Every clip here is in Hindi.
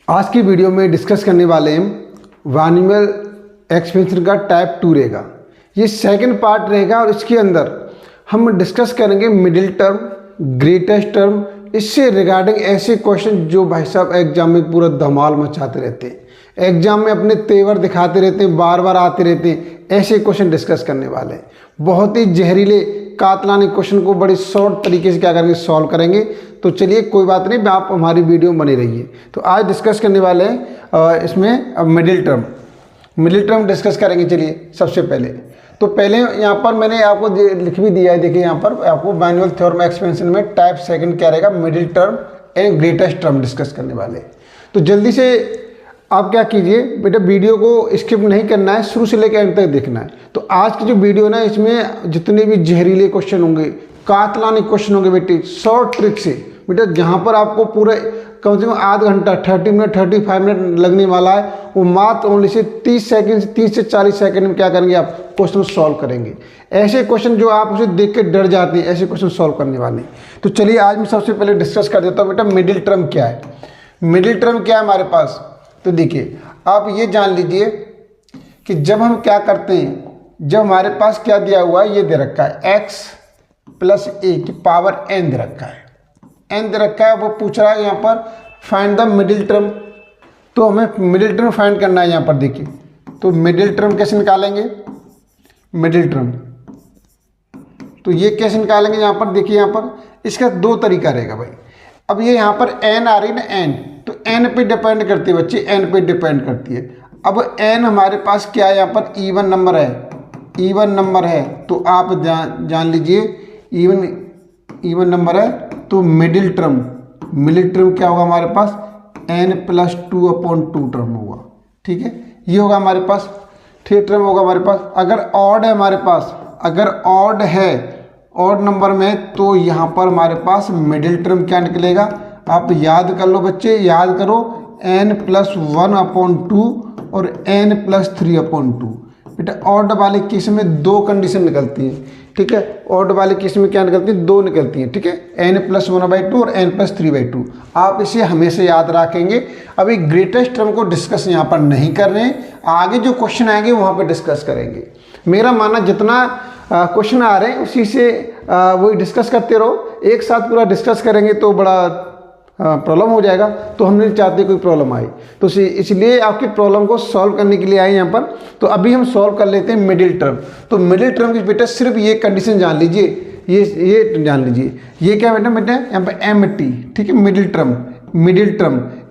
आज की वीडियो में डिस्कस करने वाले हैं बाइनोमियल एक्सपेंशन का टाइप 2 रहेगा। ये सेकंड पार्ट रहेगा और इसके अंदर हम डिस्कस करेंगे मिडिल टर्म, ग्रेटेस्ट टर्म, इससे रिगार्डिंग ऐसे क्वेश्चन जो भाई साहब एग्जाम में पूरा धमाल मचाते रहते हैं, एग्जाम में अपने तेवर दिखाते रहते हैं, बार बार आते रहते हैं। ऐसे क्वेश्चन डिस्कस करने वाले हैं। बहुत ही जहरीले कातलानी क्वेश्चन को बड़ी शॉर्ट तरीके से क्या करेंगे, सॉल्व करेंगे। तो चलिए कोई बात नहीं, आप हमारी वीडियो में बने रहिए। तो आज डिस्कस करने वाले हैं इसमें मिडिल टर्म डिस्कस करेंगे। चलिए सबसे पहले तो पहले यहाँ पर मैंने आपको लिख भी दिया है, देखिए यहाँ पर आपको बाइनोमियल थ्योरम एक्सपेंशन में टाइप सेकंड क्या रहेगा, middle term and greatest term discuss करने वाले। तो जल्दी से आप क्या कीजिए बेटा, वीडियो को स्किप नहीं करना है, शुरू से लेकर एंड तक देखना है। तो आज की जो वीडियो ना, इसमें जितने भी जहरीले क्वेश्चन होंगे, कातलानी क्वेश्चन होंगे बेटे, शॉर्ट ट्रिक से बेटा, जहाँ पर आपको पूरे कम से कम आधा घंटा 30 मिनट 35 मिनट लगने वाला है, वो मात्र ओनली से 30 से 40 सेकंड में क्या करेंगे, आप क्वेश्चन सॉल्व करेंगे। ऐसे क्वेश्चन जो आप उसे देख के डर जाते हैं, ऐसे क्वेश्चन सॉल्व करने वाले हैं। तो चलिए आज मैं सबसे पहले डिस्कस कर देता हूँ बेटा, मिडिल टर्म क्या है। मिडिल टर्म क्या है हमारे पास, तो देखिए आप ये जान लीजिए कि जब हम क्या करते हैं, जब हमारे पास क्या दिया हुआ है, ये दे रखा है x + a की पावर n दे रखा है, n दे रखा है। वो पूछ रहा है यहाँ पर फाइंड द मिडिल टर्म। तो हमें मिडिल टर्म फाइंड करना है। यहाँ पर देखिए, तो मिडिल टर्म कैसे निकालेंगे, मिडिल टर्म तो ये कैसे निकालेंगे, यहाँ पर देखिए, यहाँ पर इसका दो तरीका रहेगा भाई। अब ये यहाँ पर n आ रही है ना, n, तो n पे डिपेंड करती है बच्चे, n पे डिपेंड करती है। अब n हमारे पास क्या है, यहाँ पर इवन नंबर है, इवन नंबर है। तो आप जान लीजिए इवन नंबर है। तो मिडिल टर्म क्या होगा हमारे पास, n + 2/2 टर्म होगा। ठीक है, ये होगा हमारे पास, ठीक टर्म होगा हमारे पास। अगर ऑड है हमारे पास, अगर ऑड है, ऑड नंबर में, तो यहाँ पर हमारे पास मिडिल टर्म क्या निकलेगा, आप याद कर लो बच्चे, याद करो, n + 1/2 और n + 3/2। बेटा ऑड वाले केस में दो कंडीशन निकलती हैं। ठीक है, ऑड वाले केस में क्या निकलती है, दो निकलती हैं। ठीक है, n + 1/2 और n + 3/2। आप इसे हमेशा याद रखेंगे। अभी ग्रेटेस्ट टर्म को डिस्कस यहाँ पर नहीं कर रहे हैं, आगे जो क्वेश्चन आएंगे वहाँ पर डिस्कस करेंगे। मेरा मानना जितना क्वेश्चन आ रहे हैं उसी से वही डिस्कस करते रहो। एक साथ पूरा डिस्कस करेंगे तो बड़ा प्रॉब्लम हो जाएगा, तो हम नहीं चाहते कोई प्रॉब्लम आए। तो इसलिए आपकी प्रॉब्लम को सॉल्व करने के लिए आए यहाँ पर। तो अभी हम सॉल्व कर लेते हैं मिडिल टर्म। तो मिडिल टर्म की बेटा सिर्फ ये कंडीशन जान लीजिए, ये जान लीजिए, ये क्या बेटा यहाँ पर MT। ठीक है, मिडिल टर्म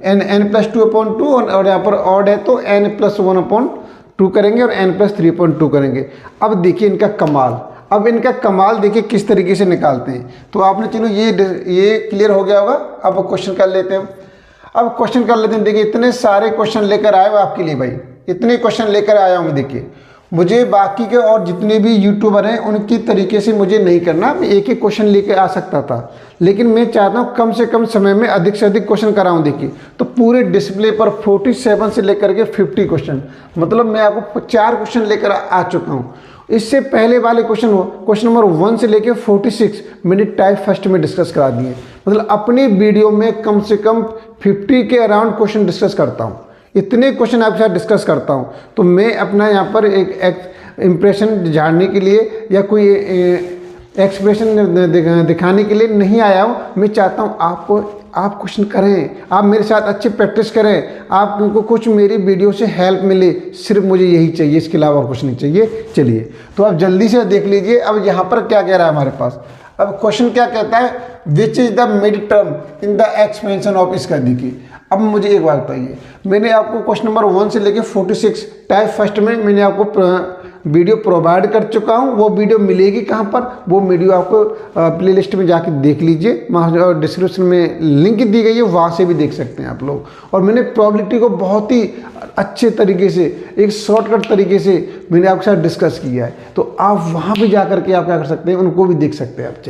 n + 2/2 और यहाँ पर ऑड है तो n + 1/2 करेंगे और n + 3/2 करेंगे। अब देखिए इनका कमाल, अब इनका कमाल देखिए किस तरीके से निकालते हैं। तो आपने चलो ये क्लियर हो गया होगा। अब क्वेश्चन कर लेते हैं, देखिए इतने सारे क्वेश्चन लेकर आए हो आपके लिए भाई, इतने क्वेश्चन लेकर आया हूँ मैं। देखिए मुझे बाकी के और जितने भी यूट्यूबर हैं उनकी तरीके से मुझे नहीं करना, मैं एक क्वेश्चन लेकर आ सकता था, लेकिन मैं चाहता हूँ कम से कम समय में अधिक से अधिक क्वेश्चन कराऊँ। देखिए तो पूरे डिस्प्ले पर 47 से लेकर के 50 क्वेश्चन, मतलब मैं आपको 4 क्वेश्चन लेकर आ चुका हूँ। इससे पहले वाले क्वेश्चन नंबर 1 से लेकर 46 मैंने टाइप फर्स्ट में डिस्कस करा दिए। मतलब अपनी वीडियो में कम से कम 50 के अराउंड क्वेश्चन डिस्कस करता हूँ, इतने क्वेश्चन आपके साथ डिस्कस करता हूँ। तो मैं अपना यहाँ पर एक इम्प्रेशन जानने के लिए या कोई एक्सप्रेशन दिखाने के लिए नहीं आया हूँ। मैं चाहता हूँ आप क्वेश्चन करें, आप मेरे साथ अच्छी प्रैक्टिस करें, आपको कुछ मेरी वीडियो से हेल्प मिले, सिर्फ मुझे यही चाहिए, इसके अलावा और कुछ नहीं चाहिए। चलिए तो आप जल्दी से देख लीजिए। अब यहाँ पर क्या कह रहा है हमारे पास, अब क्वेश्चन क्या कहता है, which is the mid term in the expansion of, इसका देखिए। अब मुझे एक बात बताइए, मैंने आपको क्वेश्चन नंबर 1 से लेकर 46 टाइप फर्स्ट में मैंने आपको वीडियो प्रोवाइड कर चुका हूं। वो वीडियो मिलेगी कहां पर, वो वीडियो आपको प्लेलिस्ट में जाके देख लीजिए, वहाँ डिस्क्रिप्शन में लिंक दी गई है, वहाँ से भी देख सकते हैं आप लोग। और मैंने प्रोबेबिलिटी को बहुत ही अच्छे तरीके से, एक शॉर्टकट तरीके से मैंने आपके साथ डिस्कस किया है। तो आप वहाँ भी जा करके आप क्या कर सकते हैं, उनको भी देख सकते हैं आप।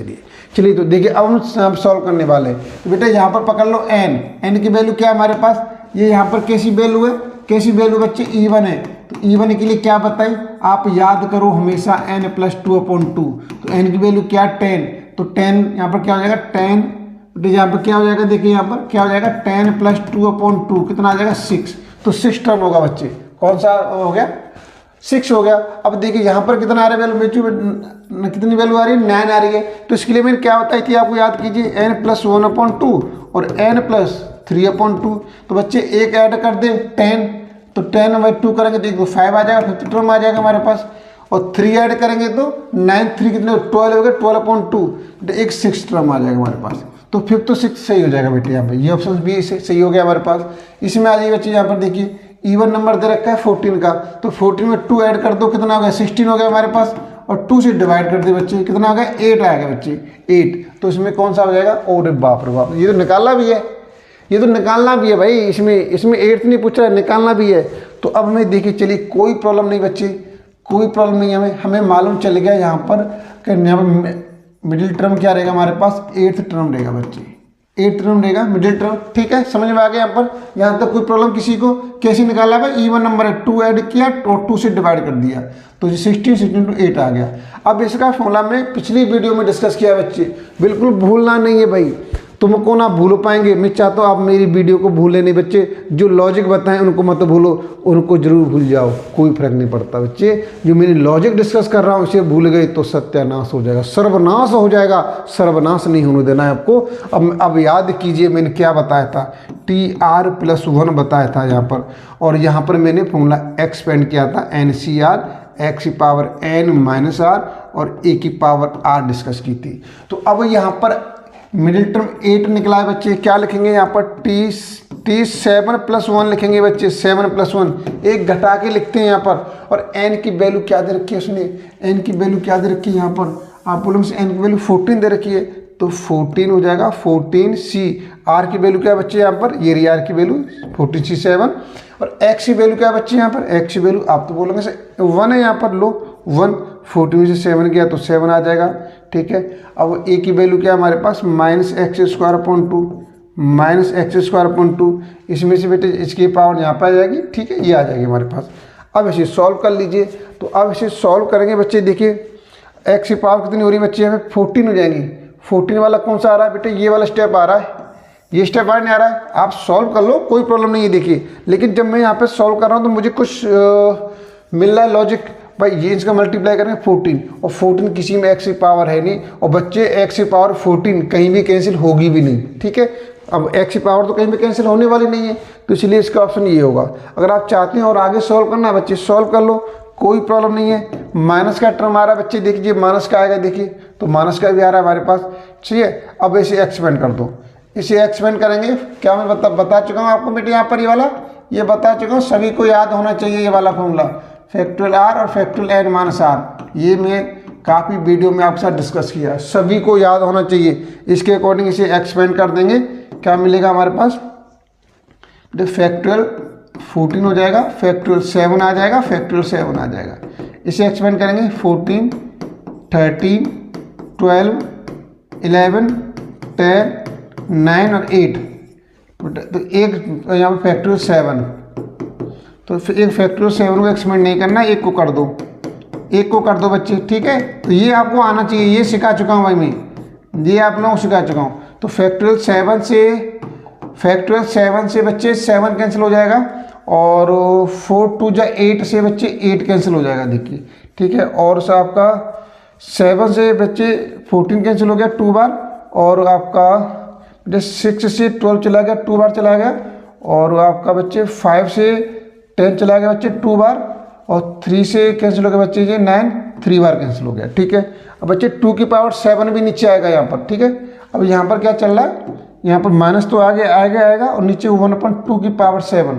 चलिए तो देखिए अब हम सॉल्व करने वाले हैं। तो बेटा यहाँ पर पकड़ लो n की वैल्यू क्या है हमारे पास, ये यहाँ पर कैसी वैल्यू है, कैसी वैल्यू बच्चे इवन है, तो इवन के लिए क्या बताएं आप याद करो हमेशा n+2/2, तो n की वैल्यू क्या 10, तो 10 यहाँ पर क्या हो जाएगा 10, यहाँ पर क्या हो जाएगा देखिए यहाँ पर क्या हो जाएगा 10+2/2 कितना आ जाएगा 6, तो 6 टर्म होगा बच्चे, कौन सा हो गया 6 हो गया। अब देखिए यहाँ पर कितना आ रहा है वैल्यू, कितनी वैल्यू आ रही है 9 आ रही है, तो इसके लिए मैंने क्या बताई थी आपको याद कीजिए n+1/2 और n+3/2, तो बच्चे एक ऐड कर दे 10, तो 10/2 करेंगे तो 5 आ जाएगा, 50 टर्म आ जाएगा हमारे पास, और 3 ऐड करेंगे तो 9 3 कितने 12 हो गया 12/2, तो एक 6 टर्म आ जाएगा हमारे पास, तो 5 तो 6 सही हो जाएगा बेटे, यहाँ पे ये ऑप्शन भी सही हो गया हमारे पास। इसमें आ जाइए बच्चे यहाँ पर देखिए इवन नंबर दे रखा है 14 का, तो 14 में 2 ऐड कर दो कितना हो गया 16 हो गया हमारे पास, और 2 से डिवाइड कर दे बच्चे कितना हो गया 8 आएगा बच्चे 8, तो इसमें कौन सा हो जाएगा और बाप रे बाप, ये तो निकालना भी है, ये तो निकालना भी है भाई, इसमें 8 नहीं पूछ रहा है, निकालना भी है। तो अब हमें देखिए चलिए कोई प्रॉब्लम नहीं बच्चे, कोई प्रॉब्लम नहीं, हमें मालूम चल गया यहाँ पर कि यहाँ पर मिडिल टर्म क्या रहेगा हमारे पास 8th टर्म रहेगा बच्चे, 8th टर्म रहेगा मिडिल टर्म, ठीक है समझ में आ गया यहाँ पर, यहाँ तक कोई प्रॉब्लम किसी को, कैसे निकाला भाई इवन नंबर है 2 ऐड किया और 2 से डिवाइड कर दिया, तो 16 to 8 आ गया। अब इसका फॉर्मूला में पिछली वीडियो में डिस्कस किया बच्चे, बिल्कुल भूलना नहीं है भाई, तुमको ना भूल पाएंगे, मैं चाहता हूँ आप मेरी वीडियो को भूले नहीं बच्चे, जो लॉजिक बताएं उनको मत भूलो, उनको जरूर भूल जाओ, कोई फर्क नहीं पड़ता बच्चे, जो मैंने लॉजिक डिस्कस कर रहा हूँ उसे भूल गए तो सत्यानाश हो जाएगा, सर्वनाश हो जाएगा, सर्वनाश नहीं होने देना है आपको। अब याद कीजिए मैंने क्या बताया था, TR+1 बताया था यहाँ पर, और यहाँ पर मैंने फॉर्मूला एक्सपेंड किया था NCR x⁻n−r और a⁻r डिस्कस की थी। तो अब यहाँ पर मिडिल टर्म 8 निकला है बच्चे, क्या लिखेंगे यहाँ पर T7+1 लिखेंगे बच्चे, 7+1 एक घटा के लिखते हैं यहाँ पर, और n की वैल्यू क्या दे रखी है उसने, n की वैल्यू क्या दे रखी है यहाँ पर, आप बोलो n की वैल्यू 14 दे रखी है, तो 14 हो जाएगा 14C, r की वैल्यू क्या है बच्चे यहाँ पर, ये रही r की वैल्यू 14C7, और x की वैल्यू क्या है बच्चे यहाँ पर, x की वैल्यू आप तो बोलोगे 1 है यहाँ पर, लो 1, 14 से 7 गया तो 7 आ जाएगा, ठीक है। अब a की वैल्यू क्या है हमारे पास -x²/2, इसमें से बेटे इसकी पावर यहाँ पर आ जाएगी, ठीक है, ये आ जाएगी हमारे पास। अब इसे सॉल्व कर लीजिए, तो अब इसे सॉल्व करेंगे बच्चे, देखिए x की पावर कितनी हो रही है बच्चे, हमें 14 हो जाएंगी, 14 वाला कौन सा आ रहा है बेटे, ये वाला स्टेप आ रहा है, ये स्टेप आ नहीं आ रहा है, आप सॉल्व कर लो कोई प्रॉब्लम नहीं है। देखिए लेकिन जब मैं यहाँ पे सॉल्व कर रहा हूँ तो मुझे कुछ मिल रहा है लॉजिक, भाई ये इसका मल्टीप्लाई करेंगे 14, और 14 किसी में x की पावर है नहीं, और बच्चे x की पावर 14 कहीं भी कैंसिल होगी भी नहीं, ठीक है, अब x की पावर तो कहीं भी कैंसिल होने वाली नहीं है, तो इसलिए इसका ऑप्शन ये होगा। अगर आप चाहते हैं और आगे सॉल्व करना है बच्चे सॉल्व कर लो, कोई प्रॉब्लम नहीं है। माइनस का टर्म आ रहा है बच्चे, देखिए माइनस का आएगा, देखिए तो माइनस का भी आ रहा है हमारे पास, ठीक है। अब इसे एक्सपेंड कर दो, इसे एक्सपेंड करेंगे, क्या मैं बता चुका हूँ आपको बेटे, यहाँ पर ये वाला ये बता चुका हूँ, सभी को याद होना चाहिए ये वाला फॉर्मूला, फैक्टोरियल r और फैक्टोरियल n-r, ये मैं काफ़ी वीडियो में आपके साथ डिस्कस किया, सभी को याद होना चाहिए। इसके अकॉर्डिंग इसे एक्सपेंड कर देंगे, क्या मिलेगा हमारे पास, फैक्टोरियल 14 हो जाएगा, फैक्टोरियल 7 आ जाएगा, फैक्टोरियल 7 आ जाएगा। इसे एक्सपेंड करेंगे 14, 13, 12, 11, 10, 9 और 8, तो एक यहाँ पर फैक्टोरियल 7, तो फिर एक फैक्टोरियल 7 को एक्सपेंड नहीं करना, एक को कर दो, एक को कर दो बच्चे, ठीक है। तो ये आपको आना चाहिए, ये सिखा चुका हूँ भाई मैं, ये आप लोगों को सिखा चुका हूँ। तो फैक्टोरियल 7 से बच्चे 7 कैंसिल हो जाएगा, और 4 2 जा 8 से बच्चे 8 कैंसिल हो जाएगा, देखिए, ठीक है। और से आपका 7 से बच्चे 14 कैंसिल हो गया 2 बार, और आपका 6 से 12 चला गया 2 बार चला गया, और आपका बच्चे 5 से 10 चला गया बच्चे 2 बार, और 3 से कैंसिल हो गया बच्चे ये 9 3 बार कैंसिल हो गया, ठीक है। अब बच्चे 2 की पावर 7 भी नीचे आएगा यहाँ पर, ठीक है। अब यहाँ पर क्या चल रहा है, यहाँ पर माइनस तो आगे आएगा, और नीचे 1/2 की पावर 7,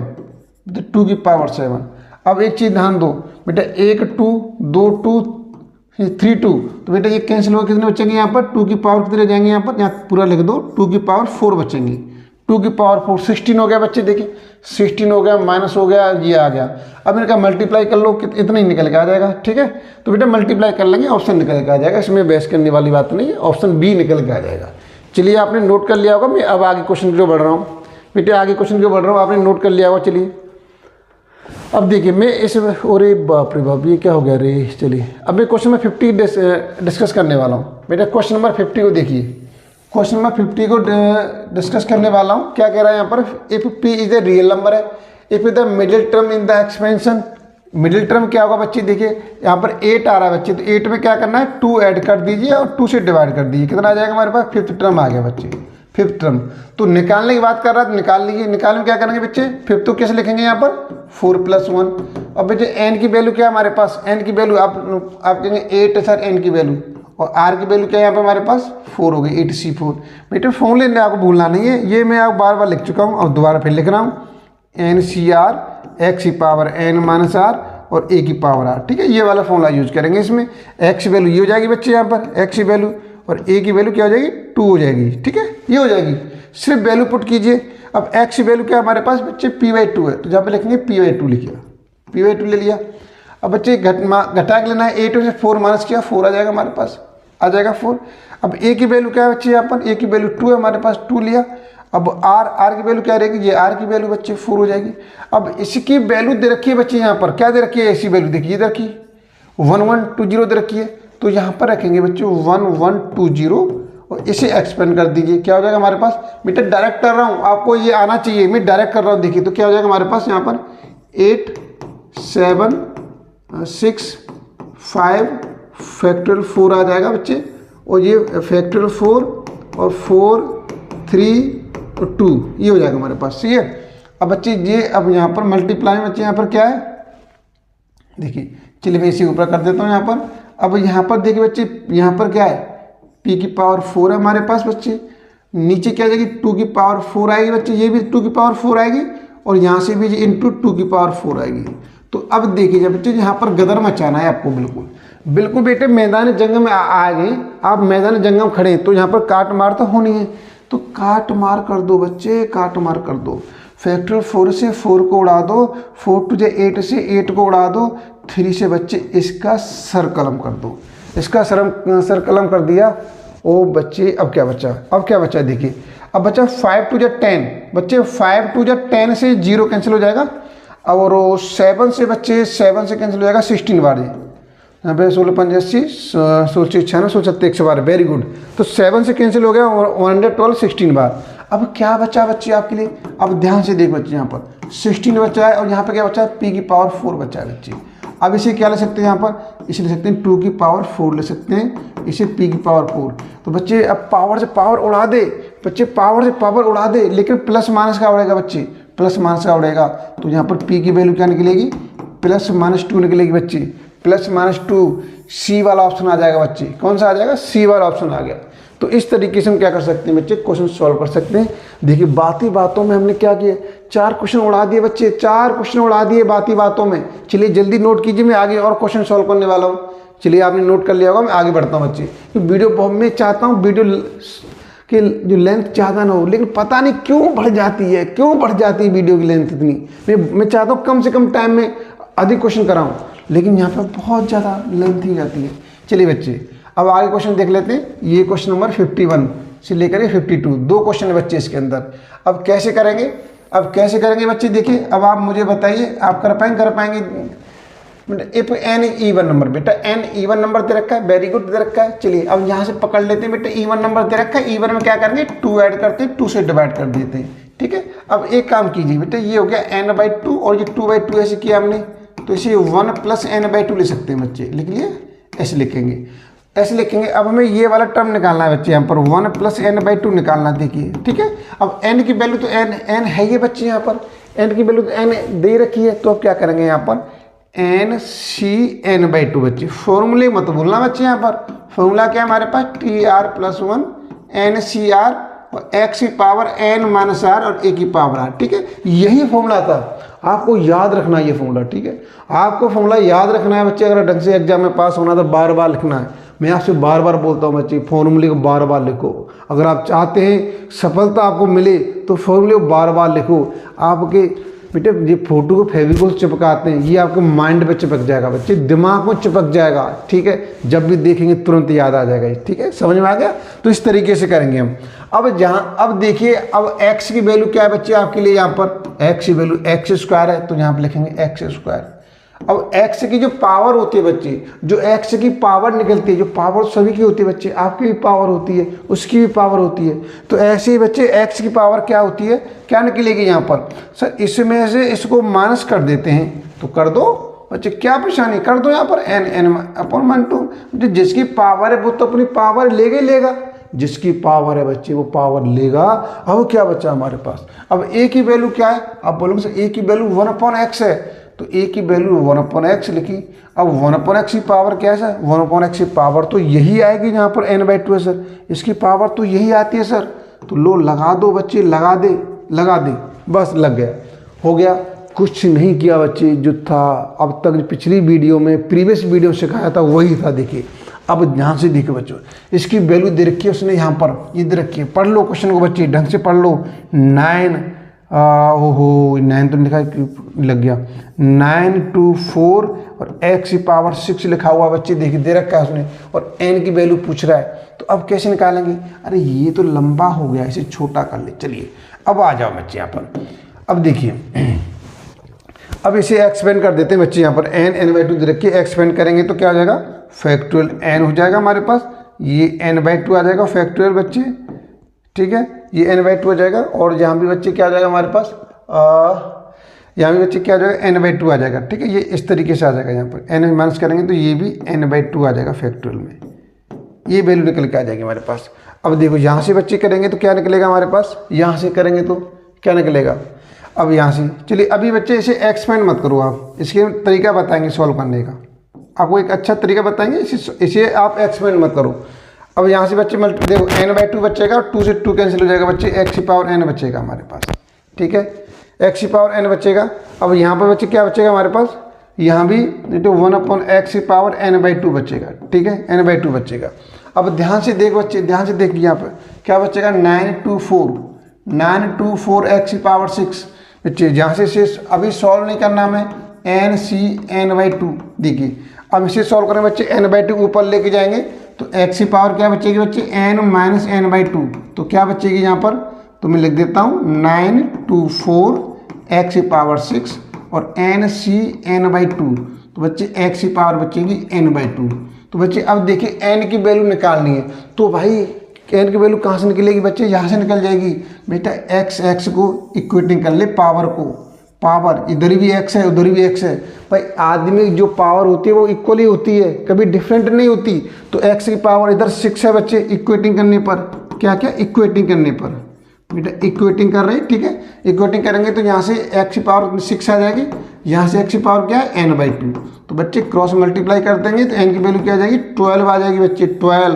2 की पावर 7। अब एक चीज़ ध्यान दो बेटा, 1 2 2 2 3 2, तो बेटा ये कैंसिल हो, कितने बचेंगे यहाँ पर, 2 की पावर कितने जाएंगे यहाँ पर, यहाँ पूरा लिख दो, 2 की पावर 4 बचेंगे, 2 की पावर 4, 16 हो गया बच्चे, देखिए 16 हो गया, माइनस हो गया, ये आ गया। अब इनका मल्टीप्लाई कर लो, इतना ही निकल के आ जाएगा, ठीक है। तो बेटा मल्टीप्लाई कर लेंगे, ऑप्शन निकल के आ जाएगा, इसमें बहस करने वाली बात नहीं है, ऑप्शन बी निकल के आ जाएगा। चलिए आपने नोट कर लिया होगा, मैं अब आगे क्वेश्चन की ओर बढ़ रहा हूँ बेटे, आगे क्वेश्चन की ओर बढ़ रहा हूँ, आपने नोट कर लिया होगा। चलिए अब देखिए मैं इस और बाप रे बाप ये क्या हो गया रे। चलिए अब मैं क्वेश्चन नंबर 50 डिस्कस करने वाला हूँ बेटा। क्वेश्चन नंबर 50 को देखिए, क्वेश्चन नंबर 50 को डिस्कस करने वाला हूँ। क्या कह रहा है यहाँ पर, if P is a real number है, if the middle term in the expansion, middle term क्या होगा बच्चे, देखिए यहाँ पर 8 आ रहा है बच्चे, तो 8 में क्या करना है 2 ऐड कर दीजिए और 2 से डिवाइड कर दीजिए, कितना आ जाएगा हमारे पास, 5th टर्म आ गया बच्चे, 5th टर्म। तो निकालने की बात कर रहा है तो निकाल लीजिए, निकालने में क्या करेंगे बच्चे, 5th तो कैसे लिखेंगे यहाँ पर 4 + 1। अब बच्चे एन की वैल्यू क्या है हमारे पास, एन की वैल्यू आप कहेंगे 8 है सर एन की वैल्यू, और आर की वैल्यू क्या है यहाँ पे हमारे पास 4 हो गई, 8C4। बेटे फॉर्मूले आपको भूलना नहीं है, ये मैं आपको बार बार लिख चुका हूँ, अब दोबारा फिर लिख रहा हूँ, NCR x⁻n-r और a की पावर r, ठीक है। ये वाला फॉर्मूला यूज करेंगे इसमें। x की वैल्यू ये हो जाएगी बच्चे यहाँ पर, x की वैल्यू, और a की वैल्यू क्या हो जाएगी 2 हो जाएगी, ठीक है, ये हो जाएगी। सिर्फ वैल्यू पुट कीजिए। अब x की वैल्यू क्या है हमारे पास बच्चे p/2 है, तो जहाँ पे लिखेंगे p/2 लिखिए, p/2 ले लिया। अब बच्चे घटा के लेना है, 8 में से 4 माइनस किया 4 आ जाएगा हमारे पास, आ जाएगा 4। अब a की वैल्यू क्या है बच्चे, यहाँ पर a की वैल्यू 2 है हमारे पास, 2 लिया। अब r की वैल्यू क्या रहेगी, ये r की वैल्यू बच्चे 4 हो जाएगी। अब इसकी वैल्यू दे रखी है बच्चे, यहाँ पर क्या दे रखी है, ऐसी वैल्यू देखिए ये दे रखी 1120 दे रखी है, तो यहाँ पर रखेंगे बच्चे 1120 और इसे एक्सपेंड कर दीजिए, क्या हो जाएगा हमारे पास। बेटा डायरेक्ट कर रहा हूँ, आपको ये आना चाहिए, मैं डायरेक्ट कर रहा हूँ, देखिए तो क्या हो जाएगा हमारे पास यहाँ पर 8 7 6 5 फैक्टोरियल 4 आ जाएगा बच्चे, और ये फैक्टोरियल 4 और 4 3 और 2 ये हो जाएगा हमारे पास, ठीक है। अब बच्चे ये अब यहाँ पर मल्टीप्लाई बच्चे यहाँ पर क्या है, देखिए चलिए मैं इसी ऊपर कर देता हूँ यहाँ पर। अब यहाँ पर देखिए बच्चे यहाँ पर क्या है, p की पावर 4 है हमारे पास बच्चे, नीचे क्या जाएगी 2 की पावर 4 आएगी बच्चे, ये भी 2 की पावर 4 आएगी, और यहाँ से भी इंटू 2 की पावर 4 आएगी। तो अब देखिए बच्चे यहाँ पर गदर मचाना है आपको, बिल्कुल बिल्कुल बेटे मैदान जंग में आ गए आप, मैदान जंग में खड़े, तो यहाँ पर काट मार तो होनी है, तो काट मार कर दो बच्चे, काट मार कर दो। फैक्टर 4 से 4 को उड़ा दो, 4 टू 8 से 8 को उड़ा दो, 3 से बच्चे इसका सरकलम कर दो, इसका सरकलम कर दिया। ओ बच्चे अब क्या बचा, अब क्या बचा देखिए, अब बचा 5 टू 10 बच्चे, 5 टू 10 से 0 कैंसिल हो जाएगा, और 7 से बच्चे 7 से कैंसिल हो जाएगा 16 बार, यहाँ पे 16 5 80 16 96 16 100 बार, वेरी गुड। तो 7 से कैंसिल हो गया और 112 16 बार। अब क्या बचा बच्चे आपके लिए, अब ध्यान से देख बच्चे, यहाँ पर 16 बचा है और यहाँ पे क्या बचा है, p की पावर 4 बचा है बच्चे। अब इसे क्या ले सकते हैं यहाँ पर, इसे ले सकते हैं 2 की पावर 4 ले सकते हैं, इसे p की पावर 4। तो बच्चे अब पावर से पावर उड़ा दे बच्चे, पावर से पावर उड़ा दे, लेकिन प्लस माइनस का उड़ेगा बच्चे, प्लस माइनस का उड़ेगा। तो यहाँ पर p की वैल्यू क्या निकलेगी, +-2 निकलेगी बच्चे, +-2 सी वाला ऑप्शन आ जाएगा बच्चे, कौन सा आ जाएगा, सी वाला ऑप्शन आ गया। तो इस तरीके से हम क्या कर सकते हैं बच्चे, क्वेश्चन सॉल्व कर सकते हैं। देखिए बाती बातों में हमने क्या किया, 4 क्वेश्चन उड़ा दिए बच्चे, 4 क्वेश्चन उड़ा दिए बाती बातों में। चलिए जल्दी नोट कीजिए, मैं आगे और क्वेश्चन सॉल्व करने वाला हूँ। चलिए आपने नोट कर लिया होगा, मैं आगे बढ़ता हूँ बच्चे। तो वीडियो मैं चाहता हूँ वीडियो की जो लेंथ ज़्यादा ना हो, लेकिन पता नहीं क्यों बढ़ जाती है, क्यों बढ़ जाती है वीडियो की लेंथ इतनी। मैं चाहता हूँ कम से कम टाइम में अधिक क्वेश्चन कराऊँ, लेकिन यहाँ पर बहुत ज़्यादा लेंथ ही जाती है। चलिए बच्चे अब आगे क्वेश्चन देख लेते हैं। ये क्वेश्चन नंबर 51 से लेकर 52 2 क्वेश्चन है बच्चे इसके अंदर। अब कैसे करेंगे, अब कैसे करेंगे बच्चे, देखिए अब आप मुझे बताइए, आप कर पाएंगे। इफ n इवन नंबर, बेटा n इवन नंबर दे रखा है, वेरी गुड दे रखा है। चलिए अब यहाँ से पकड़ लेते हैं बेटा, इवन नंबर दे रखा है, इवन में क्या करेंगे 2 ऐड करते हैं, 2 से डिवाइड कर देते हैं, ठीक है। अब एक काम कीजिए बेटा, ये हो गया n/2 और ये 2/2 ऐसे किया हमने, तो इसे 1 + n/2 ले सकते हैं बच्चे, लिख लिए, ऐसे लिखेंगे, ऐसे लिखेंगे। अब हमें ये वाला टर्म निकालना है बच्चे, यहाँ पर 1 + n/2 निकालना, देखिए ठीक है। अब n की वैल्यू तो n है ये बच्चे, यहाँ पर n की वैल्यू तो n दे रखी है, तो अब क्या करेंगे यहाँ पर NCn/2 बच्चे। फॉर्मूले मत भूलना बच्चे, यहाँ पर फॉर्मूला क्या है हमारे पास, TR+1 NCr और x की पावर n-r और a की पावर r, ठीक है। यही फॉर्मूला था, आपको याद रखना है ये फॉर्मूला, ठीक है। आपको फॉर्मूला याद रखना है बच्चे, अगर ढंग से एग्जाम में पास होना तो बार बार लिखना है। मैं आपसे बार बार बोलता हूँ बच्चे, फॉर्मूले को बार बार लिखो। अगर आप चाहते हैं सफलता आपको मिले तो फॉर्मूले को बार बार लिखो। आपके बेटे ये फोटो को फेविकोल चिपकाते हैं, ये आपके माइंड पे चिपक जाएगा बच्चे, दिमाग में चिपक जाएगा, ठीक है। जब भी देखेंगे तुरंत याद आ जाएगा, ठीक है, समझ में आ गया। तो इस तरीके से करेंगे हम। अब देखिए, अब x की वैल्यू क्या है बच्चे आपके लिए, यहाँ पर x की वैल्यू x स्क्वायर है, तो यहाँ पर लिखेंगे x स्क्वायर। अब x की जो पावर होती है बच्चे, जो x की पावर निकलती है, जो पावर सभी की होती है बच्चे, आपकी भी पावर होती है, उसकी भी पावर होती है, तो ऐसे ही बच्चे x की पावर क्या होती है, क्या निकलेगी यहाँ पर सर, इसमें से इसको माइनस कर देते हैं, तो कर दो बच्चे, क्या परेशानी, कर दो यहाँ पर n/2। जिसकी पावर है वो तो अपनी पावर लेगा ही लेगा, जिसकी पावर है बच्चे वो पावर लेगा। अब क्या बचा हमारे पास, अब a की वैल्यू क्या है, आप बोलोगे सर a की वैल्यू 1/x है, तो a की वैल्यू 1/x लिखी। अब 1/x की पावर क्या है सर, 1/x की पावर तो यही आएगी जहाँ पर n/2 है सर, इसकी पावर तो यही आती है सर। तो लो लगा दो बच्चे, लगा दे, बस लग गया, हो गया। कुछ नहीं किया बच्चे, जो था अब तक पिछली वीडियो में, प्रीवियस वीडियो में सिखाया था वही था। देखिए अब यहाँ से देखिए बच्चों, इसकी वैल्यू दे रखी है उसने यहाँ पर, ये दे रखी है, पढ़ लो क्वेश्चन को बच्चे, ढंग से पढ़ लो। 9 तो लिखा लग गया, 9 2 4 और x की पावर 6 लिखा हुआ बच्चे, देखिए दे रखा है उसने, और n की वैल्यू पूछ रहा है, तो अब कैसे निकालेंगे। अरे ये तो लंबा हो गया, इसे छोटा कर ले। चलिए अब आ जाओ बच्चे यहाँ पर, अब देखिए, अब इसे एक्सपेंड कर देते हैं बच्चे, यहाँ पर n/2 दे रखिए, एक्सपेंड करेंगे तो क्या हो जाएगा, फैक्टोरियल n हो जाएगा हमारे पास, ये n/2 आ जाएगा फैक्टोरियल बच्चे, ठीक है, ये n/2 हो जाएगा। और यहाँ भी बच्चे क्या आ जाएगा हमारे पास, यहाँ भी बच्चे क्या आ जाएगा, n/2 आ जाएगा, ठीक है। ये इस तरीके से आ जाएगा, यहाँ पर n माइनस करेंगे तो ये भी n/2 आ जाएगा फैक्टोरियल में, ये वैल्यू निकल के आ जाएगी हमारे पास। अब देखो यहाँ से बच्चे करेंगे तो क्या निकलेगा हमारे पास, यहाँ से करेंगे तो क्या निकलेगा, अब यहाँ से। चलिए अभी बच्चे इसे एक्सपेंड मत करो आप, इसके तरीका बताएंगे सॉल्व करने का, आपको एक अच्छा तरीका बताएंगे, इसे आप एक्सपेंड मत करो। अब यहाँ से बच्चे देखो n/2 बचेगा, 2 से 2 कैंसिल हो जाएगा बच्चे, x की पावर n बचेगा हमारे पास, ठीक है, x की पावर n बचेगा। अब यहाँ पर बच्चे क्या बचेगा हमारे पास, यहाँ भी 1/x की पावर n/2 बचेगा, ठीक है, n/2 बचेगा। अब ध्यान से देख बच्चे, ध्यान से देखिए यहाँ पर क्या बचेगा, 9 2 4 x की पावर 6 बच्चे। यहाँ से इसे अभी सॉल्व नहीं करना हमें, n/2 देखिए, अब इसे सॉल्व करें बच्चे, n/2 ऊपर लेके जाएंगे तो x की पावर क्या बचेगी बच्चे, n-n/2, तो क्या बचेगी यहाँ पर, तो मैं लिख देता हूँ 9 2 4 x की पावर 6 और n/2, तो बच्चे x की पावर बचेगी n/2। तो बच्चे अब देखिए n की वैल्यू निकालनी है, तो भाई n की वैल्यू कहाँ से निकलेगी बच्चे, यहाँ से निकल जाएगी बेटा, x को इक्वेटिंग कर ले, पावर को, पावर इधर भी x है उधर भी x है भाई, आदमी जो पावर होती है वो इक्वली होती है, कभी डिफरेंट नहीं होती। तो x की पावर इधर 6 है बच्चे, इक्वेटिंग करने पर क्या क्या, इक्वेटिंग करने पर बेटा इक्वेटिंग कर रहे हैं, ठीक है, इक्वेटिंग करेंगे तो यहाँ से x की पावर 6 आ जाएगी, यहाँ से x की पावर क्या है, n/2, तो बच्चे क्रॉस मल्टीप्लाई कर देंगे तो n की वैल्यू क्या आ जाएगी, 12 आ जाएगी बच्चे, 12,